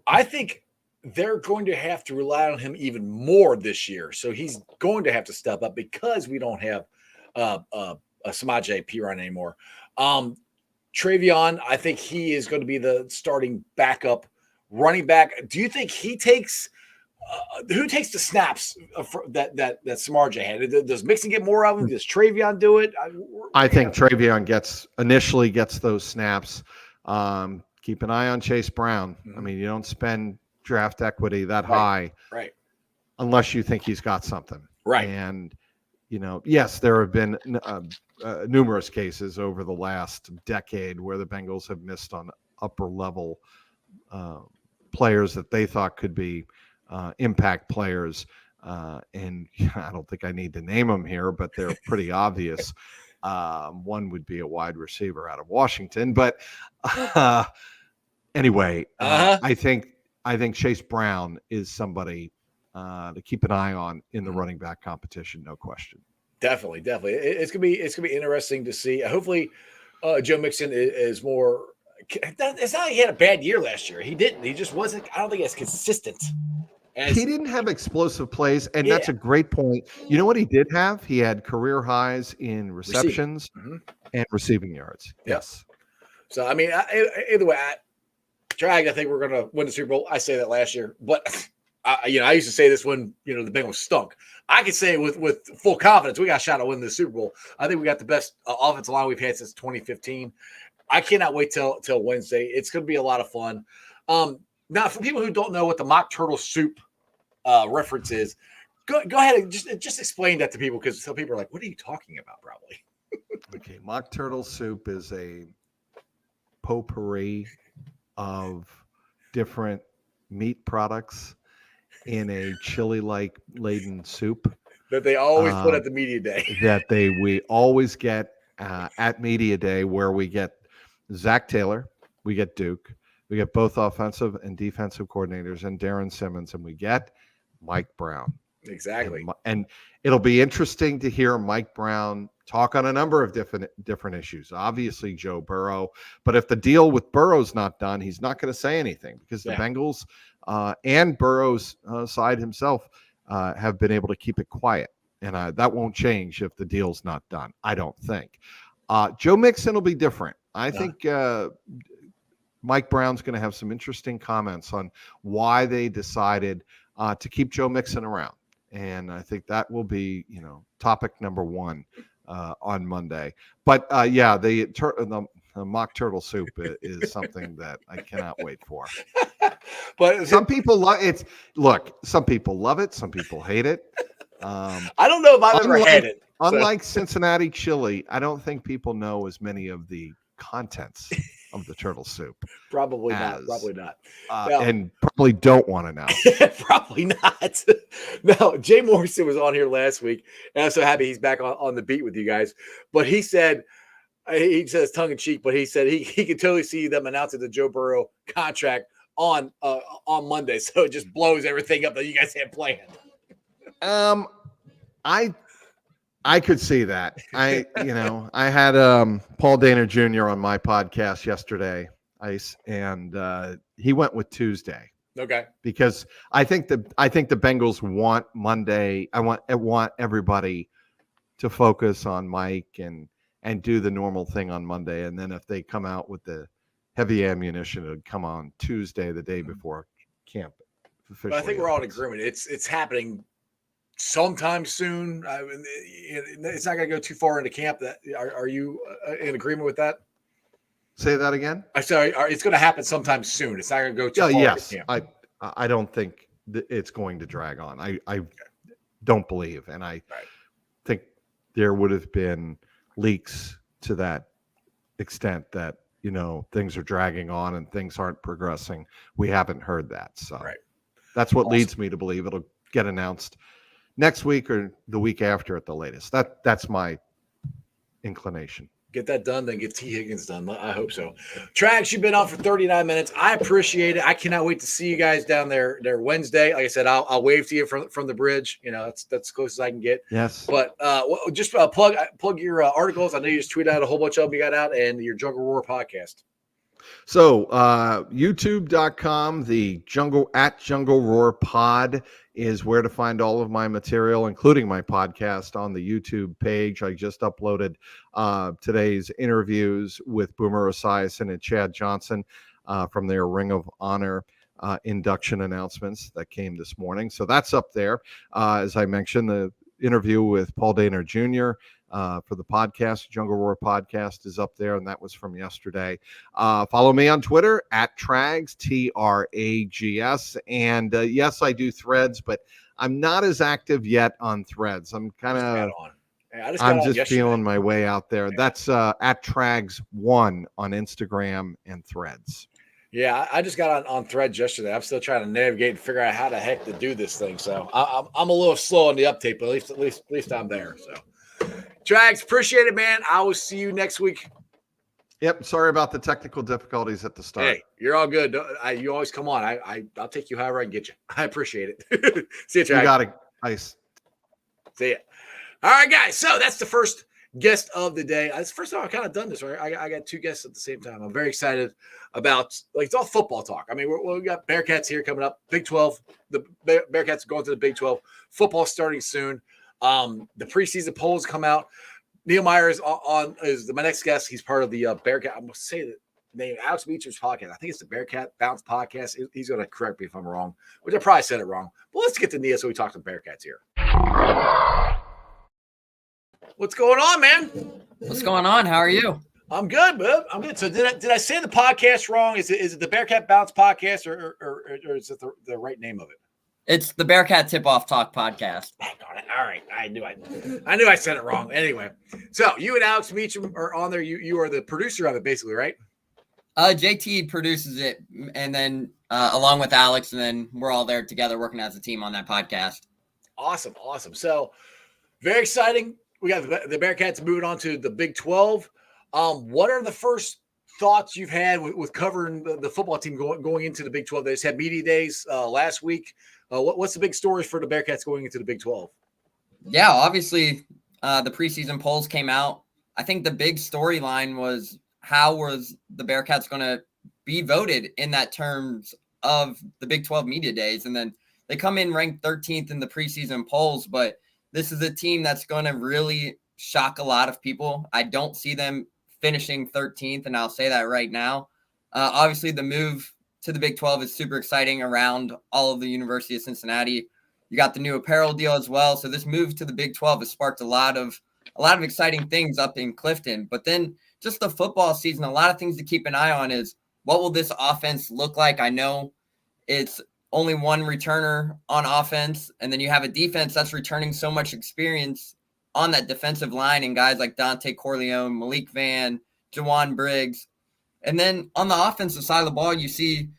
I think they're going to have to rely on him even more this year. So he's going to have to step up because we don't have a Samaje Perine anymore. Travion, I think he is going to be the starting backup running back. Do you think he takes who takes the snaps that Samaje had? Does Mixon get more of them? Does Travion do it? I think Travion initially gets those snaps. Keep an eye on Chase Brown. I mean, you don't spend draft equity that high, right? Unless you think he's got something, right? And yes, there have been numerous cases over the last decade where the Bengals have missed on upper level players that they thought could be impact players. And I don't think I need to name them here, but they're pretty obvious. One would be a wide receiver out of Washington, but anyway, I think Chase Brown is somebody to keep an eye on in the running back competition, no question. Definitely. It's gonna be interesting to see. Hopefully, Joe Mixon is more. It's not like he had a bad year last year. He didn't. He just wasn't. I don't think as consistent. He didn't have explosive plays, and that's a great point. You know what he did have? He had career highs in receptions and receiving yards. Yes. So I mean, either way, Drag. I think we're gonna win the Super Bowl. I say that last year, but I used to say this when the Bengals stunk. I could say with full confidence we got a shot at winning the Super Bowl. I think we got the best offensive line we've had since 2015. I cannot wait till Wednesday. It's going to be a lot of fun. Now, for people who don't know what the mock turtle soup reference is, go ahead and just explain that to people, because some people are like, "What are you talking about?" Probably. Okay, mock turtle soup is a potpourri of different meat products in a chili-like laden soup that they always put at the media day. We always get at media day, where we get Zach Taylor, we get Duke, we get both offensive and defensive coordinators, and Darren Simmons, and we get Mike Brown. Exactly. And it'll be interesting to hear Mike Brown talk on a number of different issues. Obviously, Joe Burrow, but if the deal with Burrow's not done, he's not going to say anything, because the Bengals and Burrow's side himself have been able to keep it quiet. And that won't change if the deal's not done, I don't think. Joe Mixon will be different. I think Mike Brown's going to have some interesting comments on why they decided to keep Joe Mixon around. And I think that will be, topic number one on Monday. But the mock turtle soup is something that I cannot wait for. But some people love it. Look, some people love it. Some people hate it. I don't know if I've ever had it. Unlike Cincinnati chili, I don't think people know as many of the contents of the turtle soup. Probably not. And probably don't want to know. Probably not. No, Jay Morrison was on here last week, and I'm so happy he's back on the beat with you guys. But he says tongue in cheek, but he said he could totally see them announcing the Joe Burrow contract on Monday. So it just blows everything up that you guys had planned. I could see that. I had Paul Dana Jr. on my podcast yesterday, Ice, and he went with Tuesday. Okay. Because I think the Bengals want Monday. I want everybody to focus on Mike and do the normal thing on Monday, and then if they come out with the heavy ammunition, it would come on Tuesday, the day before camp. But I think we're all in agreement. It's happening sometime soon. It's not going to go too far into camp. Are you in agreement with that? Say that again. I'm sorry. It's going to happen sometime soon. It's not going to go too far into camp. I don't think it's going to drag on. I don't believe, and I think there would have been leaks to that extent that things are dragging on and things aren't progressing. We haven't heard that, so that's what leads me to believe it'll get announced next week or the week after at the latest. That's my inclination. Get that done, then get T. Higgins done. I hope so. Trags, you've been on for 39 minutes. I appreciate it. I cannot wait to see you guys down there Wednesday. Like I said, I'll wave to you from the bridge. You know, that's as close as I can get. Yes. But just plug your articles. I know you just tweeted out a whole bunch of them you got out, and your Jungle Roar podcast. So youtube.com, the Jungle Roar Pod is where to find all of my material, including my podcast on the YouTube page. I just uploaded today's interviews with Boomer Esiason and Chad Johnson from their Ring of Honor induction announcements that came this morning. So that's up there. As I mentioned, the interview with Paul Dehner Jr. For the podcast, Jungle Roar podcast is up there, and that was from yesterday. Follow me on Twitter at Trags, Trags. And yes, I do threads, but I'm not as active yet on threads. I'm kind of, I'm just feeling my way out there. Yeah. That's at Trags1 on Instagram and threads. Yeah, I just got on threads yesterday. I'm still trying to navigate and figure out how the heck to do this thing. So I'm a little slow on the uptake, but at least I'm there. So. Trags, appreciate it, man. I will see you next week. Yep. Sorry about the technical difficulties at the start. Hey, you're all good. You always come on. I'll take you however I can get you. I appreciate it. See you, Trags. You got it. Nice. See ya. All right, guys. So that's the first guest of the day. It's the first time I've kind of done this, right? I got two guests at the same time. I'm very excited about, like, it's all football talk. I mean, we got Bearcats here coming up. Big 12. The Bearcats are going to the Big 12. Football starting soon. The preseason polls come out. Neil Meyer is my next guest. He's part of the Bearcat. I'm going to say the name, Alex Meachem's podcast. I think it's the Bearcat Bounce podcast. He's going to correct me if I'm wrong, which I probably said it wrong. But let's get to Neil so we talk to Bearcats here. What's going on, man? What's going on? How are you? I'm good, bud. I'm good. So did I say the podcast wrong? Is it the Bearcat Bounce podcast or is it the right name of it? It's the Bearcat Tip-Off Talk podcast. Dang on it. All right. I knew I said it wrong. Anyway, so you and Alex Meachem are on there. You are the producer of it, basically, right? JT produces it, and then along with Alex, and then we're all there together working as a team on that podcast. Awesome. So very exciting. We got the Bearcats moving on to the Big 12. What are the first thoughts you've had with covering the football team going into the Big 12? They just had media days last week. What's the big stories for the Bearcats going into the Big 12? Yeah, obviously the preseason polls came out. I think the big storyline was how was the Bearcats going to be voted in that terms of the Big 12 media days. And then they come in ranked 13th in the preseason polls, but this is a team that's going to really shock a lot of people. I don't see them finishing 13th, and I'll say that right now. Obviously, the move to the Big 12 is super exciting around all of the University of Cincinnati. You got the new apparel deal as well. So this move to the Big 12 has sparked a lot of exciting things up in Clifton. But then just the football season, a lot of things to keep an eye on is what will this offense look like? I know it's only one returner on offense, and then you have a defense that's returning so much experience on that defensive line and guys like Dante Corleone, Malik Van, Jawan Briggs. And then on the offensive side of the ball, you see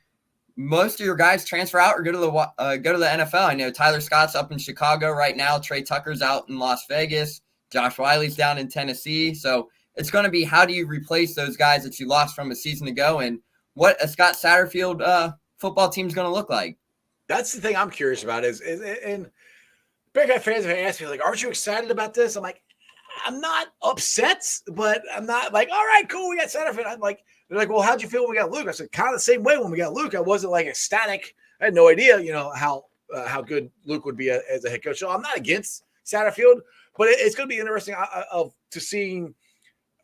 most of your guys transfer out or go to the NFL. I know Tyler Scott's up in Chicago right now. Trey Tucker's out in Las Vegas. Josh Wiley's down in Tennessee. So it's going to be how do you replace those guys that you lost from a season ago, and what a Scott Satterfield football team is going to look like. That's the thing I'm curious about is and Bearcat fans have asked me, like, aren't you excited about this? I'm like, I'm not upset, but I'm not like, all right, cool, we got Satterfield. I'm like, they're like, well, how'd you feel when we got Luke? I said, kind of the same way when we got Luke. I wasn't like ecstatic. I had no idea, how good Luke would be as a head coach. So I'm not against Satterfield, but it's going to be interesting to seeing.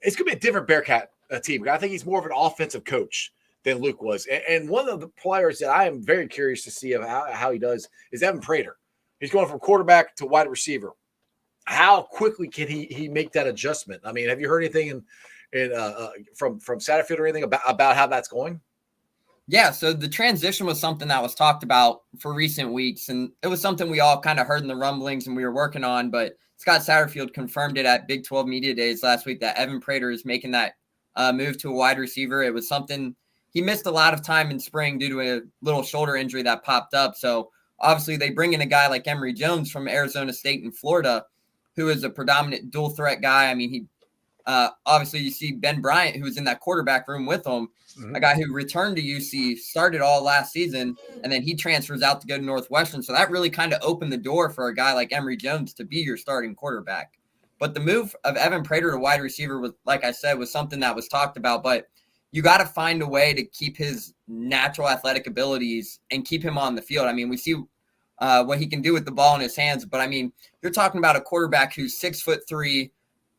It's going to be a different Bearcat team. I think he's more of an offensive coach than Luke was. And one of the players that I am very curious to see of how he does is Evan Prater. He's going from quarterback to wide receiver. How quickly can he make that adjustment? I mean, have you heard anything from Satterfield or anything about how that's going? Yeah, so the transition was something that was talked about for recent weeks, and it was something we all kind of heard in the rumblings and we were working on, but Scott Satterfield confirmed it at Big 12 Media Days last week that Evan Prater is making that move to a wide receiver. It was something he missed a lot of time in spring due to a little shoulder injury that popped up. So obviously they bring in a guy like Emory Jones from Arizona State and Florida, who is a predominant dual threat guy. I mean, he Obviously, you see Ben Bryant, who was in that quarterback room with him, a guy who returned to UC, started all last season, and then he transfers out to go to Northwestern. So that really kind of opened the door for a guy like Emory Jones to be your starting quarterback. But the move of Evan Prater to wide receiver was, like I said, was something that was talked about. But you got to find a way to keep his natural athletic abilities and keep him on the field. I mean, we see what he can do with the ball in his hands. But, I mean, you're talking about a quarterback who's 6'3",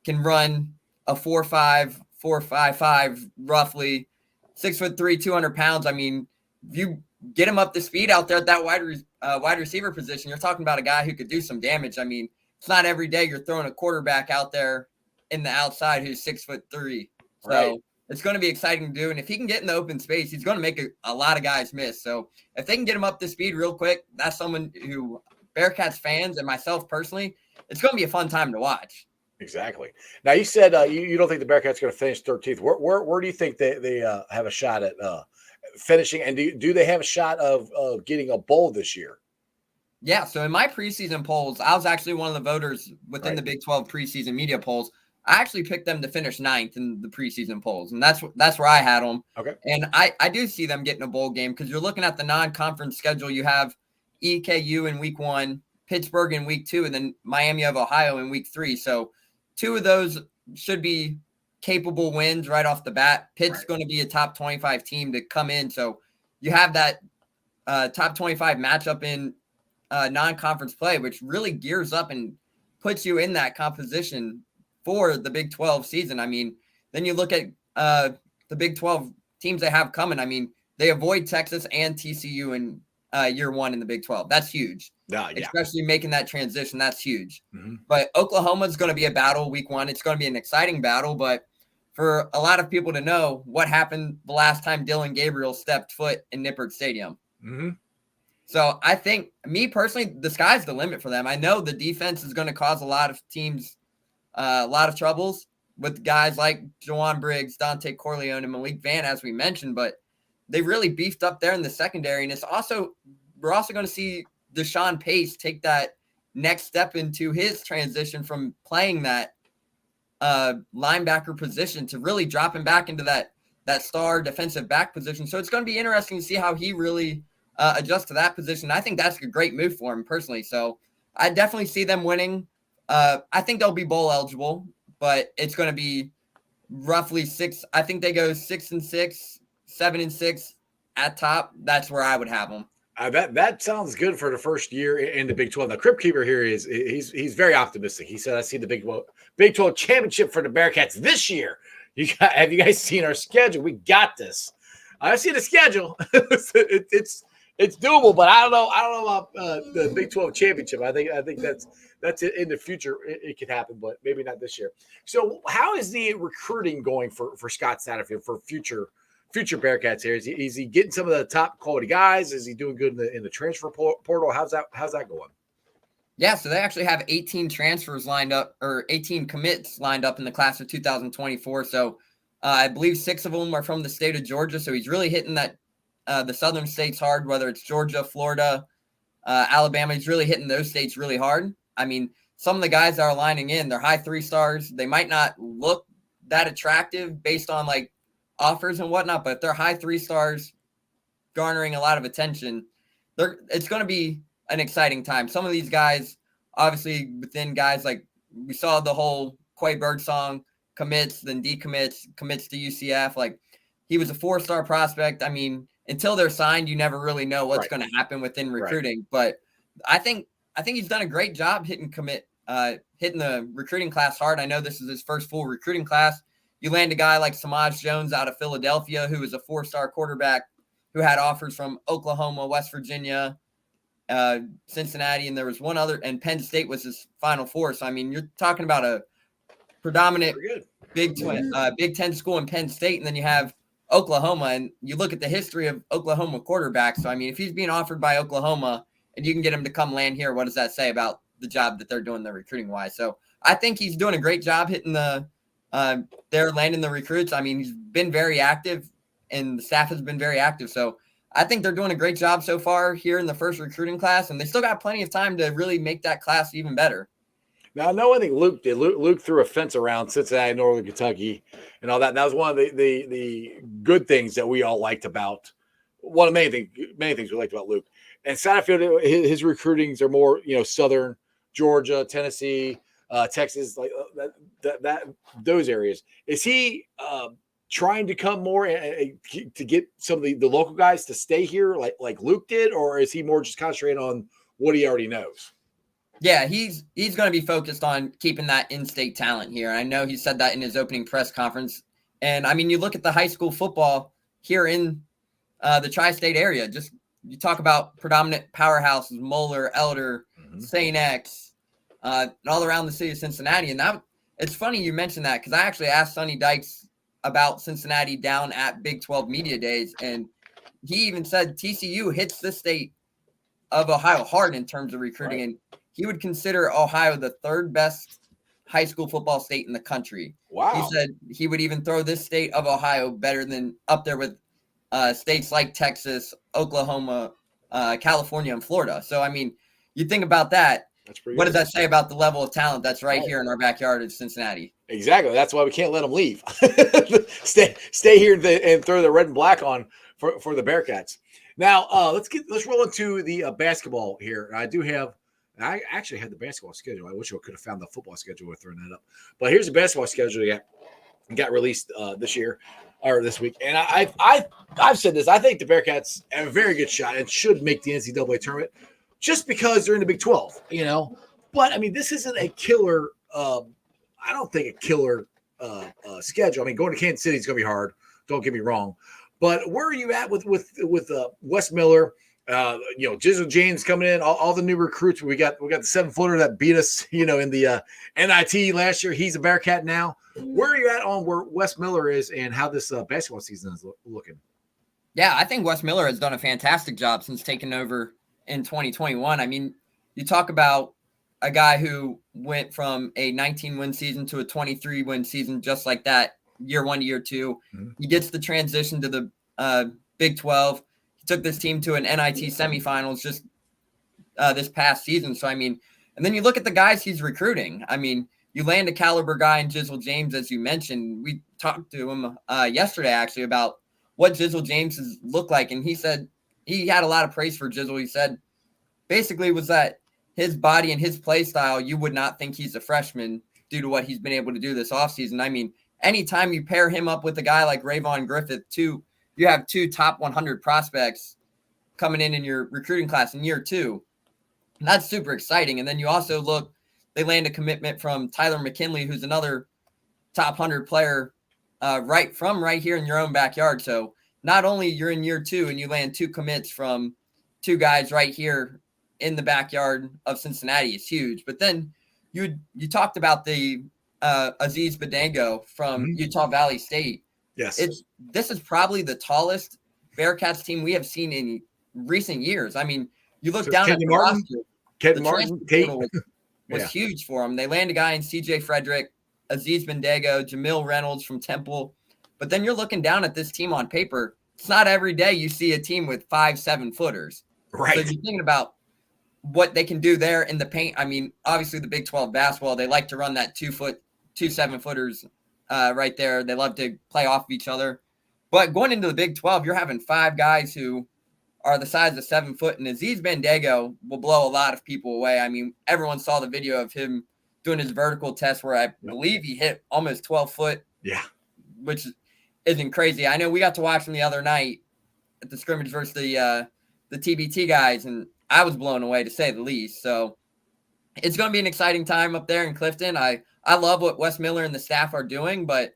can run a 4.5, 4.55 roughly, 6'3", 200 pounds. I mean, if you get him up to speed out there at that wide receiver position, you're talking about a guy who could do some damage. I mean, it's not every day you're throwing a quarterback out there in the outside who's 6'3". So Right. It's going to be exciting to do. And if he can get in the open space, he's going to make a lot of guys miss. So if they can get him up to speed real quick, that's someone who Bearcats fans and myself personally, it's going to be a fun time to watch. Exactly. Now, you said you don't think the Bearcats going to finish 13th. Where do you think they have a shot at finishing? And do they have a shot of getting a bowl this year? Yeah, so in my preseason polls, I was actually one of the voters within the Big 12 preseason media polls. I actually picked them to finish 9th in the preseason polls, and that's where I had them. Okay. And I do see them getting a bowl game because you're looking at the non-conference schedule. You have EKU in week 1, Pittsburgh in week 2, and then Miami of Ohio in week 3. So 2 of those should be capable wins right off the bat. Pitt's going to be a top 25 team to come in. So you have that top 25 matchup in non-conference play, which really gears up and puts you in that composition for the Big 12 season. I mean, then you look at the Big 12 teams they have coming. I mean, they avoid Texas and TCU in year 1 in the Big 12. That's huge. Yeah. Especially making that transition. That's huge. Mm-hmm. But Oklahoma is going to be a battle week 1. It's going to be an exciting battle. But for a lot of people to know what happened the last time Dylan Gabriel stepped foot in Nippert Stadium. Mm-hmm. So I think, me personally, the sky's the limit for them. I know the defense is going to cause a lot of teams a lot of troubles with guys like Jawan Briggs, Dante Corleone, and Malik Vann, as we mentioned, but they really beefed up there in the secondary. And we're also going to see Deshaun Pace take that next step into his transition from playing that linebacker position to really dropping back into that star defensive back position. So it's going to be interesting to see how he really adjusts to that position. I think that's a great move for him personally. So I definitely see them winning. I think they'll be bowl eligible, but it's going to be roughly 6. I think they go 6-6, 7-6 at top. That's where I would have them. That sounds good for the first year in the Big 12. Now, Crip Keeper here he's very optimistic. He said, "I see the Big 12 championship for the Bearcats this year." Have you guys seen our schedule? We got this. I see the schedule. It's doable, but I don't know about the Big 12 championship. I think that's it in the future. It could happen, but maybe not this year. So, how is the recruiting going for Scott Satterfield for future Bearcats here? Is he getting some of the top quality guys? Is he doing good in the transfer portal? How's that going? Yeah, so they actually have 18 transfers lined up, or 18 commits lined up in the class of 2024. So I believe 6 of them are from the state of Georgia. So he's really hitting that the southern states hard, whether it's Georgia, Florida, Alabama. He's really hitting those states really hard. I mean, some of the guys that are lining in, they're high 3 stars. They might not look that attractive based on like offers and whatnot, but if they're high 3 stars garnering a lot of attention, it's going to be an exciting time. Some of these guys, obviously within guys like we saw the whole Quay Birdsong commits, then decommits, commits to UCF. Like he was a 4-star prospect. I mean, until they're signed, you never really know what's going to happen within recruiting. But I think he's done a great job hitting the recruiting class hard. I know this is his first full recruiting class. You land a guy like Samaj Jones out of Philadelphia, who is a 4-star quarterback who had offers from Oklahoma, West Virginia, Cincinnati, and there was one other, and Penn State was his Final Four. So, I mean, you're talking about a predominant Big 10 school in Penn State, and then you have Oklahoma, and you look at the history of Oklahoma quarterbacks. So, I mean, if he's being offered by Oklahoma and you can get him to come land here, what does that say about the job that they're doing the recruiting-wise? So, I think he's doing a great job hitting they're landing the recruits. I mean, he's been very active, and the staff has been very active. So, I think they're doing a great job so far here in the first recruiting class, and they still got plenty of time to really make that class even better. Now, I know one thing Luke did. Luke threw a fence around Cincinnati, Northern Kentucky, and all that. And that was one of the good things that we all liked about. One of many things we liked about Luke. And Satterfield, his recruitings are more, Southern Georgia, Tennessee, Texas, like that those areas. Is he trying to come more to get some of the local guys to stay here, like Luke did, or is he more just concentrating on what he already knows? Yeah, he's going to be focused on keeping that in-state talent here. I know he said that in his opening press conference. And, I mean, you look at the high school football here in the tri-state area. Just you talk about predominant powerhouses, Moeller, Elder, St. X, and all around the city of Cincinnati. And it's funny you mentioned that because I actually asked Sonny Dykes about Cincinnati down at Big 12 Media Days. And he even said TCU hits the state of Ohio hard in terms of recruiting. Right. And he would consider Ohio the third best high school football state in the country. Wow. He said he would even throw this state of Ohio better than up there with states like Texas, Oklahoma, California, and Florida. So, I mean, you think about that. That's pretty what good. does that say about the level of talent that's right here in our backyard of Cincinnati? Exactly. That's why we can't let them leave. Stay here and throw the red and black on for the Bearcats. Now, let's roll into the basketball here. I actually had the basketball schedule. I wish I could have found the football schedule with throwing that up. But here's the basketball schedule that got released this year or this week. And I've said this. I think the Bearcats have a very good shot and should make the NCAA tournament just because they're in the Big 12, But, I mean, this isn't a killer I don't think a killer schedule. I mean, going to Kansas City is going to be hard. Don't get me wrong. But where are you at with Wes Miller? Jizzle James coming in, all the new recruits. We got the 7-footer that beat us, in the NIT last year. He's a Bearcat now. Where are you at on where Wes Miller is and how this basketball season is looking? Yeah, I think Wes Miller has done a fantastic job since taking over in 2021. I mean, you talk about a guy who went from a 19-win season to a 23-win season just like that, year one to year two. Mm-hmm. He gets the transition to the Big 12. He took this team to an NIT semifinals just this past season. So, I mean, and then you look at the guys he's recruiting. I mean, you land a caliber guy in Jizzle James, as you mentioned. We talked to him yesterday, actually, about what Jizzle James has looked like. And he said he had a lot of praise for Jizzle. He said basically was that his body and his play style, you would not think he's a freshman due to what he's been able to do this offseason. I mean, anytime you pair him up with a guy like Rayvon Griffith, you have two top 100 prospects coming in your recruiting class in year two. And that's super exciting. And then you also look, they land a commitment from Tyler McKinley, who's another top 100 player right here in your own backyard. So not only you're in year two and you land two commits from two guys right here in the backyard of Cincinnati, is huge. But then you talked about the Aziz Badango from Utah Valley State. Yes. This is probably the tallest Bearcats team we have seen in recent years. I mean, you look down at the roster. Kenton Martin was huge for them. They land a guy in CJ Frederick, Aziz Badango, Jamil Reynolds from Temple. But then you're looking down at this team on paper. It's not every day you see a team with 5 7-footers. Right. So you're thinking about what they can do there in the paint. I mean, obviously the Big 12 basketball, they like to run that 2 7-footers right there. They love to play off of each other. But going into the Big 12, you're having 5 guys who are the size of 7 foot, and Aziz Badango will blow a lot of people away. I mean, everyone saw the video of him doing his vertical test where I believe he hit almost 12 foot. Yeah. Which isn't crazy. I know we got to watch him the other night at the scrimmage versus the TBT guys, and I was blown away to say the least. So it's going to be an exciting time up there in Clifton. I love what Wes Miller and the staff are doing, but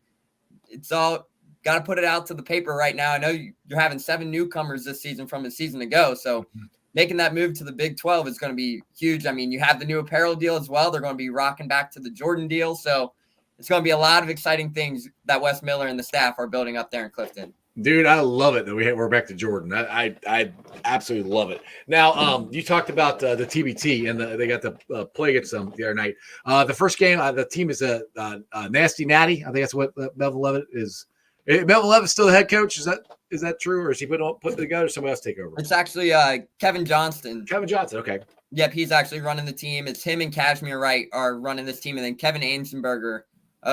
it's all got to put it out to the paper right now. I know you're having 7 newcomers this season from a season ago. So making that move to the Big 12 is going to be huge. I mean, you have the new apparel deal as well. They're going to be rocking back to the Jordan deal. So it's going to be a lot of exciting things that Wes Miller and the staff are building up there in Clifton. Dude, I love it that we're back to Jordan. I absolutely love it. Now, you talked about the TBT, and they got to play against them the other night. The first game, the team is a Nasty Natty. I think that's what Melvin Levitt is. Melvin Levitt's still the head coach. Is that true, or is he put it together? Or somebody else take over? It's actually Kevin Johnston. Kevin Johnson. Okay. Yep, he's actually running the team. It's him and Kashmir Wright are running this team. And then Kevin Ainsenberger,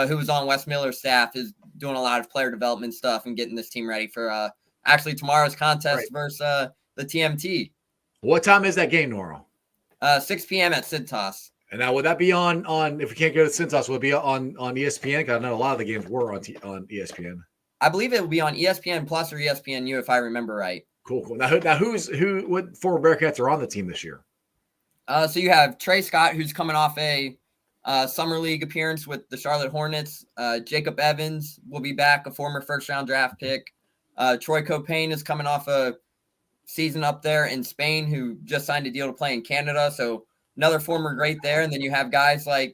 who was on Wes Miller's staff, is doing a lot of player development stuff and getting this team ready for actually tomorrow's contest versus the TMT. What time is that game, Noro? 6 p.m. at Cintas. And now, would that be on if we can't go to Cintas, will it be on ESPN? Because I know a lot of the games were on ESPN. I believe it will be on ESPN Plus or ESPNU, if I remember right. Cool. Now what former Bearcats are on the team this year? So you have Trey Scott, who's coming off a summer league appearance with the Charlotte Hornets. Jacob Evans will be back, a former first-round draft pick. Troy Copain is coming off a season up there in Spain, who just signed a deal to play in Canada. So another former great there. And then you have guys like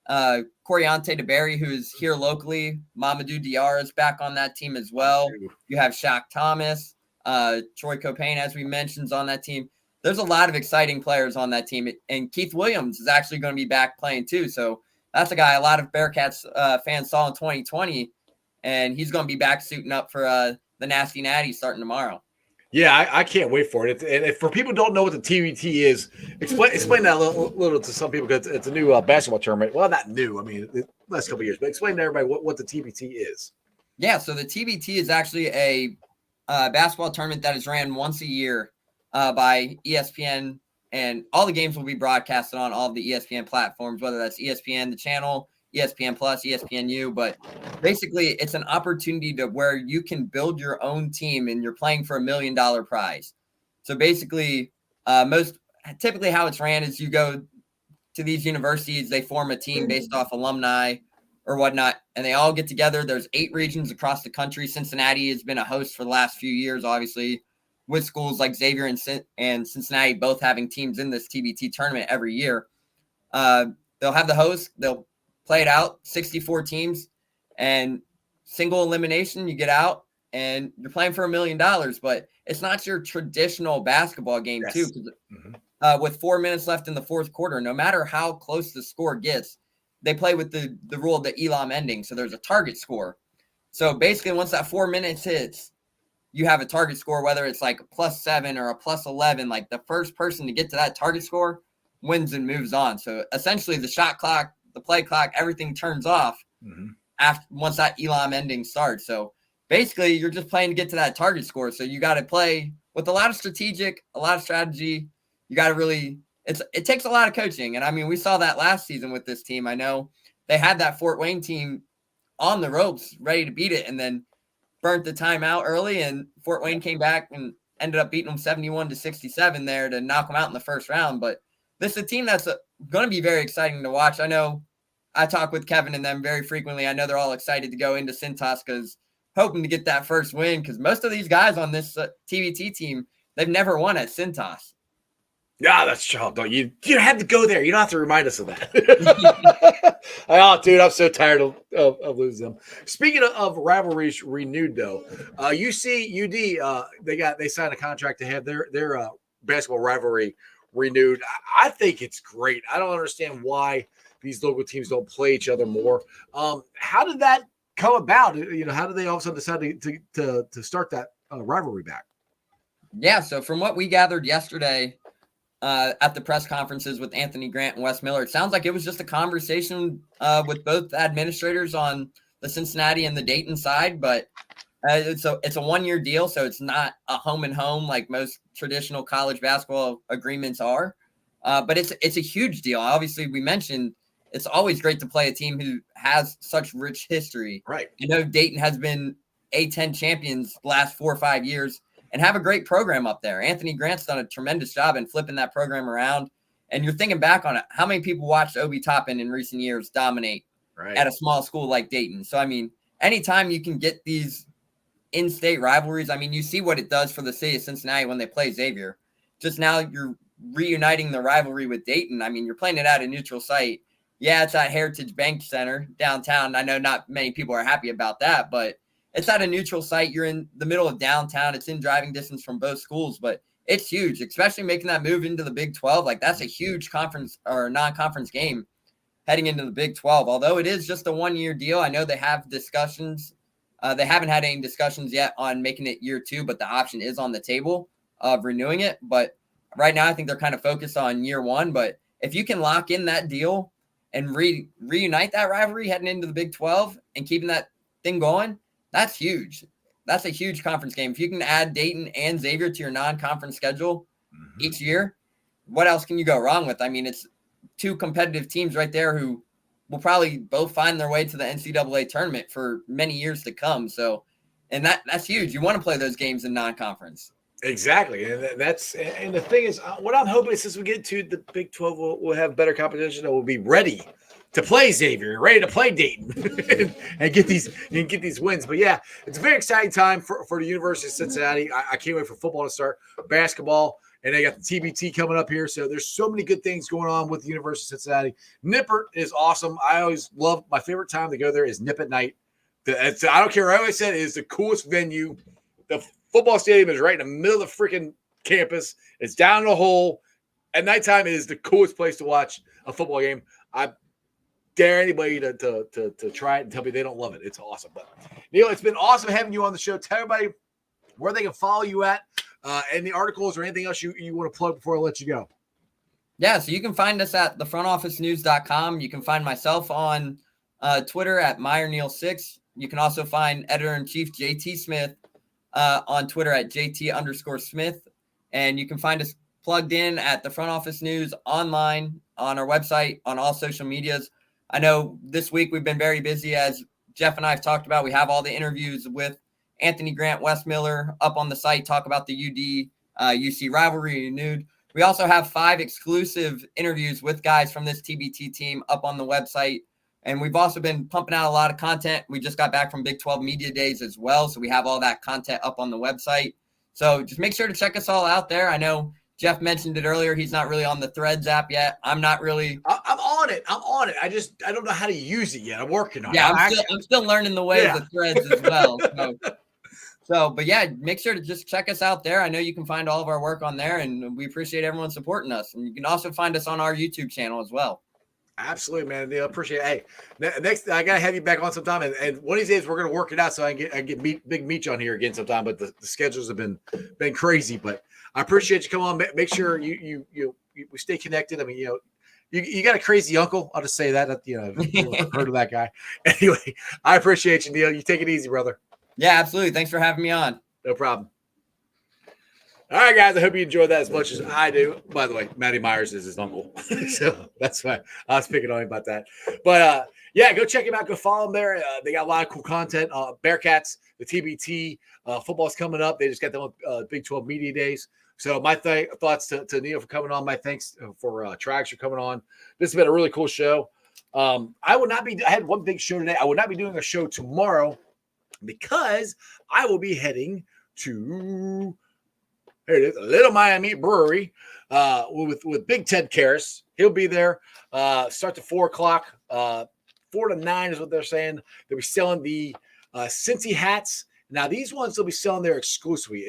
Coriante DeBerry, who's here locally. Mamadou Diarra is back on that team as well. You have Shaq Thomas. Troy Copain, as we mentioned, is on that team. There's a lot of exciting players on that team. And Keith Williams is actually going to be back playing too. So that's a guy a lot of Bearcats fans saw in 2020. And he's going to be back suiting up for the Nasty Natty starting tomorrow. Yeah, I can't wait for it. And if for people who don't know what the TBT is, explain that a little to some people, because it's a new basketball tournament. Well, not new. I mean, the last couple of years. But explain to everybody what the TBT is. Yeah, so the TBT is actually a basketball tournament that is ran once a year by ESPN, and all the games will be broadcasted on all of the ESPN platforms, whether that's ESPN, the channel, ESPN Plus, ESPNU. But basically, it's an opportunity to where you can build your own team, and you're playing for $1 million prize. So basically, typically how it's ran is you go to these universities, they form a team based off alumni or whatnot, and they all get together. There's 8 regions across the country. Cincinnati has been a host for the last few years, obviously, with schools like Xavier and Cincinnati both having teams in this TBT tournament every year. They'll have the host. They'll play it out, 64 teams, and single elimination, you get out, and you're playing for $1 million. But it's not your traditional basketball game, too, because with 4 minutes left in the fourth quarter, no matter how close the score gets, they play with the rule of the Elam ending. So there's a target score. So basically, once that 4 minutes hits, you have a target score, whether it's like a +7 or a +11. Like the first person to get to that target score wins and moves on. So essentially, the shot clock, the play clock, everything turns off once that Elam ending starts. So basically, you're just playing to get to that target score. So you got to play with a lot of a lot of strategy. You got to really it takes a lot of coaching. And I mean, we saw that last season with this team. I know they had that Fort Wayne team on the ropes, ready to beat it, and then burnt the timeout early, and Fort Wayne came back and ended up beating them 71-67 there to knock them out in the first round. But this is a team that's going to be very exciting to watch. I know I talk with Kevin and them very frequently. I know they're all excited to go into Cintas because hoping to get that first win, because most of these guys on this TBT team, they've never won at Cintas. Yeah, that's true. Don't you have to go there. You don't have to remind us of that. Oh, dude, I'm so tired of losing them. Speaking of rivalries renewed, though, you see UD, they signed a contract to have their basketball rivalry renewed. I think it's great. I don't understand why these local teams don't play each other more. How did that come about? You know, how did they all of a sudden decide to start that rivalry back? Yeah, so from what we gathered yesterday, at the press conferences with Anthony Grant and Wes Miller, it sounds like it was just a conversation with both administrators on the Cincinnati and the Dayton side, but it's a 1-year deal, so it's not a home and home like most traditional college basketball agreements are. But it's a huge deal. Obviously, we mentioned it's always great to play a team who has such rich history. Right. You know, Dayton has been A-10 champions the last 4 or 5 years and have a great program up there. Anthony Grant's done a tremendous job in flipping that program around. And you're thinking back on it, how many people watched Obi Toppin in recent years dominate at a small school like Dayton? So, I mean, anytime you can get these in-state rivalries, I mean, you see what it does for the city of Cincinnati when they play Xavier. Just now you're reuniting the rivalry with Dayton. I mean, you're playing it at a neutral site. Yeah, it's at Heritage Bank Center downtown. I know not many people are happy about that, but it's at a neutral site. You're in the middle of downtown. It's in driving distance from both schools, but it's huge, especially making that move into the Big 12. Like, that's a huge conference or non-conference game heading into the Big 12. Although it is just a 1-year deal, I know they have discussions. They haven't had any discussions yet on making it year 2, but the option is on the table of renewing it. But right now I think they're kind of focused on year one, but if you can lock in that deal and reunite that rivalry heading into the Big 12 and keeping that thing going, that's huge. That's a huge conference game. If you can add Dayton and Xavier to your non-conference schedule each year, what else can you go wrong with? I mean, it's two competitive teams right there who will probably both find their way to the NCAA tournament for many years to come. So, and that's huge. You want to play those games in non-conference. Exactly, and the thing is, what I'm hoping is since we get to the Big 12, we'll have better competition that will be ready to play Xavier, ready to play Dayton, and get these wins. But yeah, it's a very exciting time for the University of Cincinnati. I can't wait for football to start, basketball, and they got the TBT coming up here. So there's so many good things going on with the University of Cincinnati. Nippert is awesome. I always love, my favorite time to go there is Nip at night. I don't care. I always said it is the coolest venue. The football stadium is right in the middle of the freaking campus. It's down in the hole. At nighttime, it is the coolest place to watch a football game. I dare anybody to try it and tell me they don't love it. It's awesome. But Neil, it's been awesome having you on the show. Tell everybody where they can follow you at, any articles or anything else you want to plug before I let you go. Yeah, so you can find us at thefrontofficenews.com. You can find myself on Twitter at MeyerNeil6. You can also find editor-in-chief JT Smith on Twitter at JT_Smith. And you can find us plugged in at the Front Office News online, on our website, on all social medias. I know this week we've been very busy, as Jeff and I have talked about. We have all the interviews with Anthony Grant, Wes Miller up on the site, talk about the UD-UC rivalry renewed. We also have 5 exclusive interviews with guys from this TBT team up on the website. And we've also been pumping out a lot of content. We just got back from Big 12 Media Days as well, so we have all that content up on the website. So just make sure to check us all out there. I know Jeff mentioned it earlier. He's not really on the Threads app yet. I'm not really. I'm on it. I don't know how to use it yet. I'm working on it. Yeah, I'm still learning the ways of Threads as well. But yeah, make sure to just check us out there. I know you can find all of our work on there, and we appreciate everyone supporting us. And you can also find us on our YouTube channel as well. Absolutely, man. I appreciate it. Hey, next, I gotta have you back on sometime, and one of these days we're gonna work it out so I can get Big Meech on here again sometime. But the schedules have been crazy. But I appreciate you coming on. Make sure you we stay connected. I mean, you got a crazy uncle. I'll just say that. I've heard of that guy. Anyway, I appreciate you, Neil. You take it easy, brother. Yeah, absolutely. Thanks for having me on. No problem. All right, guys. I hope you enjoyed that as much as I do. By the way, Matty Myers is his uncle. So that's why I was picking on him about that. But, yeah, go check him out. Go follow him there. They got a lot of cool content. Bearcats, the TBT, football's coming up. They just got the Big 12 Media Days. So my thoughts to Neil for coming on. My thanks for Trags for coming on. This has been a really cool show. I had one big show today. I will not be doing a show tomorrow because I will be heading to here it is, Little Miami Brewery with Big Ted Karras. He'll be there. Start to 4 o'clock. 4 to 9 is what they're saying. They'll be selling the Cincy hats. Now, these ones they'll be selling there exclusively.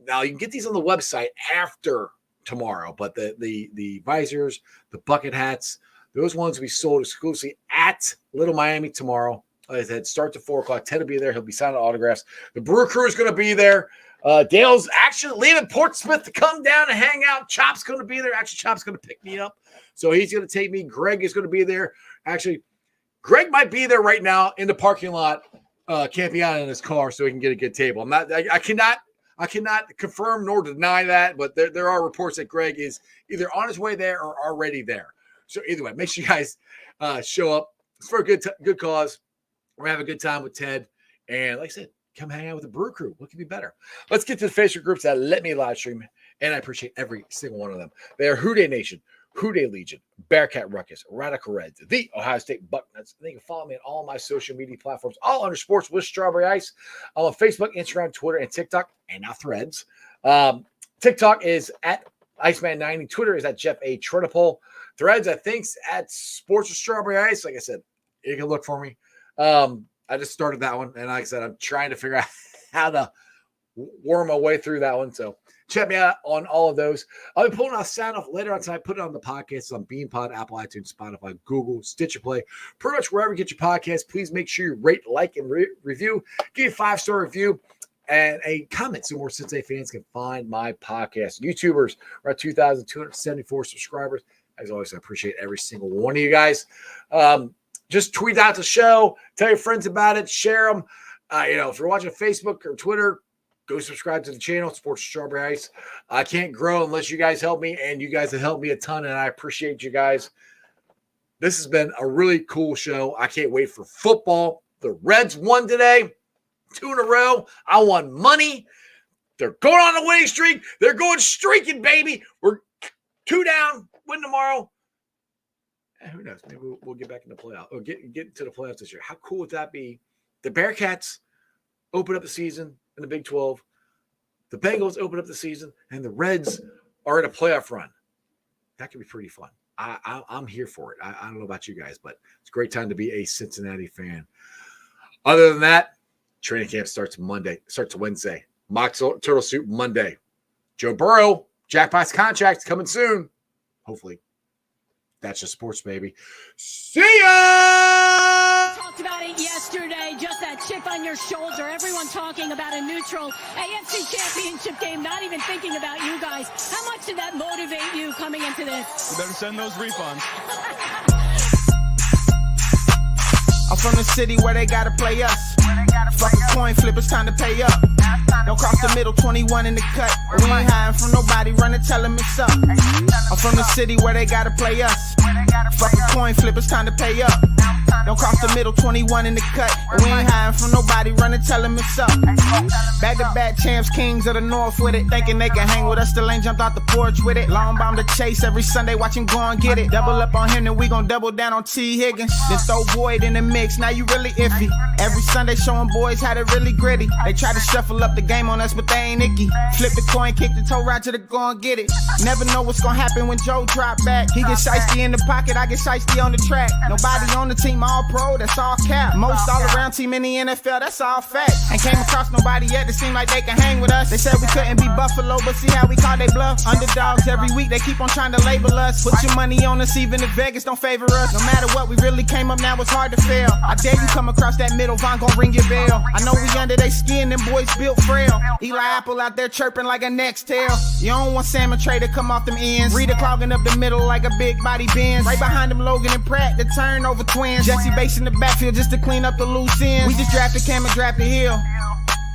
Now you can get these on the website after tomorrow, but the visors, the bucket hats, those ones will be sold exclusively at Little Miami tomorrow. Like I said, start to 4 o'clock. Ted will be there. He'll be signing autographs. The Brew Crew is going to be there. Dale's actually leaving Portsmouth to come down and hang out. Chop's going to be there. Actually, Chop's going to pick me up. So he's going to take me. Greg is going to be there. Actually, Greg might be there right now in the parking lot, camping out in his car so he can get a good table. I cannot confirm nor deny that, but there are reports that Greg is either on his way there or already there. So either way, make sure you guys show up. It's for a good cause. We're having a good time with Ted. And like I said, come hang out with the Brew Crew. What could be better? Let's get to the Facebook groups that let me live stream, and I appreciate every single one of them. They are Houday Nation, Houday Legion, Bearcat Ruckus, Radical Reds, the Ohio State Bucknuts. And they can follow me on all my social media platforms, all under Sports with Strawberry Ice. I'm on Facebook, Instagram, Twitter, and TikTok, and now Threads. TikTok is at Iceman90. Twitter is at Jeff A. Trunapole. Threads, I think, at Sports with Strawberry Ice. Like I said, you can look for me. I just started that one, and like I said, I'm trying to figure out how to worm my way through that one. So check me out on all of those. I'll be pulling out sound off later on tonight. Put it on the podcast on BeanPod, Apple iTunes, Spotify, Google, Stitcher Play, pretty much wherever you get your podcast. Please make sure you rate, like, and review. Give a 5-star review. and a comment so more Cincinnati fans can find my podcast. YouTubers, we're at 2,274 subscribers. As always, I appreciate every single one of you guys. Just tweet out the show, tell your friends about it, share them. If you're watching Facebook or Twitter, go subscribe to the channel, Sports Strawberry Ice. I can't grow unless you guys help me, and you guys have helped me a ton, and I appreciate you guys. This has been a really cool show. I can't wait for football. The Reds won today, 2 in a row. I won money. They're going on a winning streak. They're going streaking, baby. We're 2 down, win tomorrow. And who knows? Maybe we'll get back in the playoff or get into the playoffs this year. How cool would that be? The Bearcats open up the season in the Big 12. The Bengals open up the season, and the Reds are in a playoff run. That could be pretty fun. I'm here for it. I don't know about you guys, but it's a great time to be a Cincinnati fan. Other than that, training camp starts Wednesday. Mock Turtle Soup Monday. Joe Burrow, jackpot's contract coming soon. Hopefully. That's just sports, baby. See ya! Talked about it yesterday, just that chip on your shoulder. Everyone talking about a neutral AFC championship game, not even thinking about you guys. How much did that motivate you coming into this? You better send those refunds. I'm from the city where they gotta play us. Fuck a coin flip, it's time to pay up. Don't cross the middle, 21 in the cut. We ain't hiding from nobody, run and tell them it's up. I'm from the city where they gotta play us. Fuck a coin flip, it's time to pay up. Don't cross the middle, 21 in the cut. We ain't hiding from nobody, run and tell them it's up. Back-to-back champs, kings of the north with it. Thinking they can hang with us, still ain't jumped out the porch with it. Long bomb to chase every Sunday, watch him go and get it. Double up on him, then we gon' double down on T. Higgins. Then throw Boyd in the mix, now you really iffy. Every Sunday showing boys how to really gritty. They try to shuffle up the game on us, but they ain't icky. Flip the coin, kick the toe right to the go and get it. Never know what's gonna happen when Joe drop back. He get shiesty in the pocket, I get shiesty on the track. Nobody on the team all pro, that's all cap. Most all around team in the NFL, that's all fact. Ain't came across nobody yet that seem like they can hang with us. They said we couldn't be Buffalo, but see how we call they bluff. Underdogs every week, they keep on trying to label us. Put your money on us, even if Vegas don't favor us. No matter what, we really came up, now it's hard to fail. I dare you come across that middle, Von gon' ring your bell. I know we under they skin, them boys built frail. Eli Apple out there chirping like a next tail. You don't want Salmon Trey to come off them ends. Rita clogging up the middle like a big body Benz. Right behind them Logan and Pratt, the turnover twins. Jesse Bates in the backfield just to clean up the loose ends. We just drafted Cam and drafted Hill.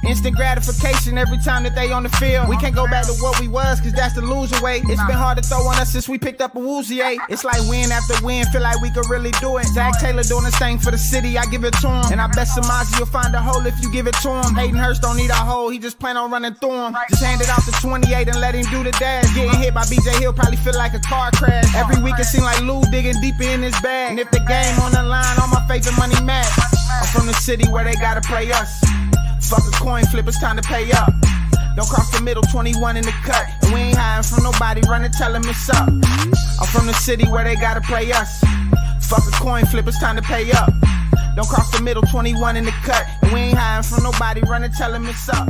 Instant gratification every time that they on the field. We can't go back to what we was, cause that's the loser way. It's been hard to throw on us since we picked up a Woozier. It's like win after win, feel like we could really do it. Zach Taylor doing his thing for the city, I give it to him. And I bet Samaji will find a hole if you give it to him. Hayden Hurst don't need a hole, he just plan on running through him. Just hand it off to 28 and let him do the dash. Getting hit by BJ Hill probably feel like a car crash. Every week it seem like Lou digging deeper in his bag. And if the game on the line, all my favorite money match. I'm from the city where they gotta play us. Fuck a coin flip, it's time to pay up. Don't cross the middle, 21 in the cut. And we ain't hiding from nobody, run and tell them it's up. I'm from the city where they gotta play us. Fuck a coin flip, it's time to pay up. Don't cross the middle, 21 in the cut. And we ain't hiding from nobody, run and tell them it's up.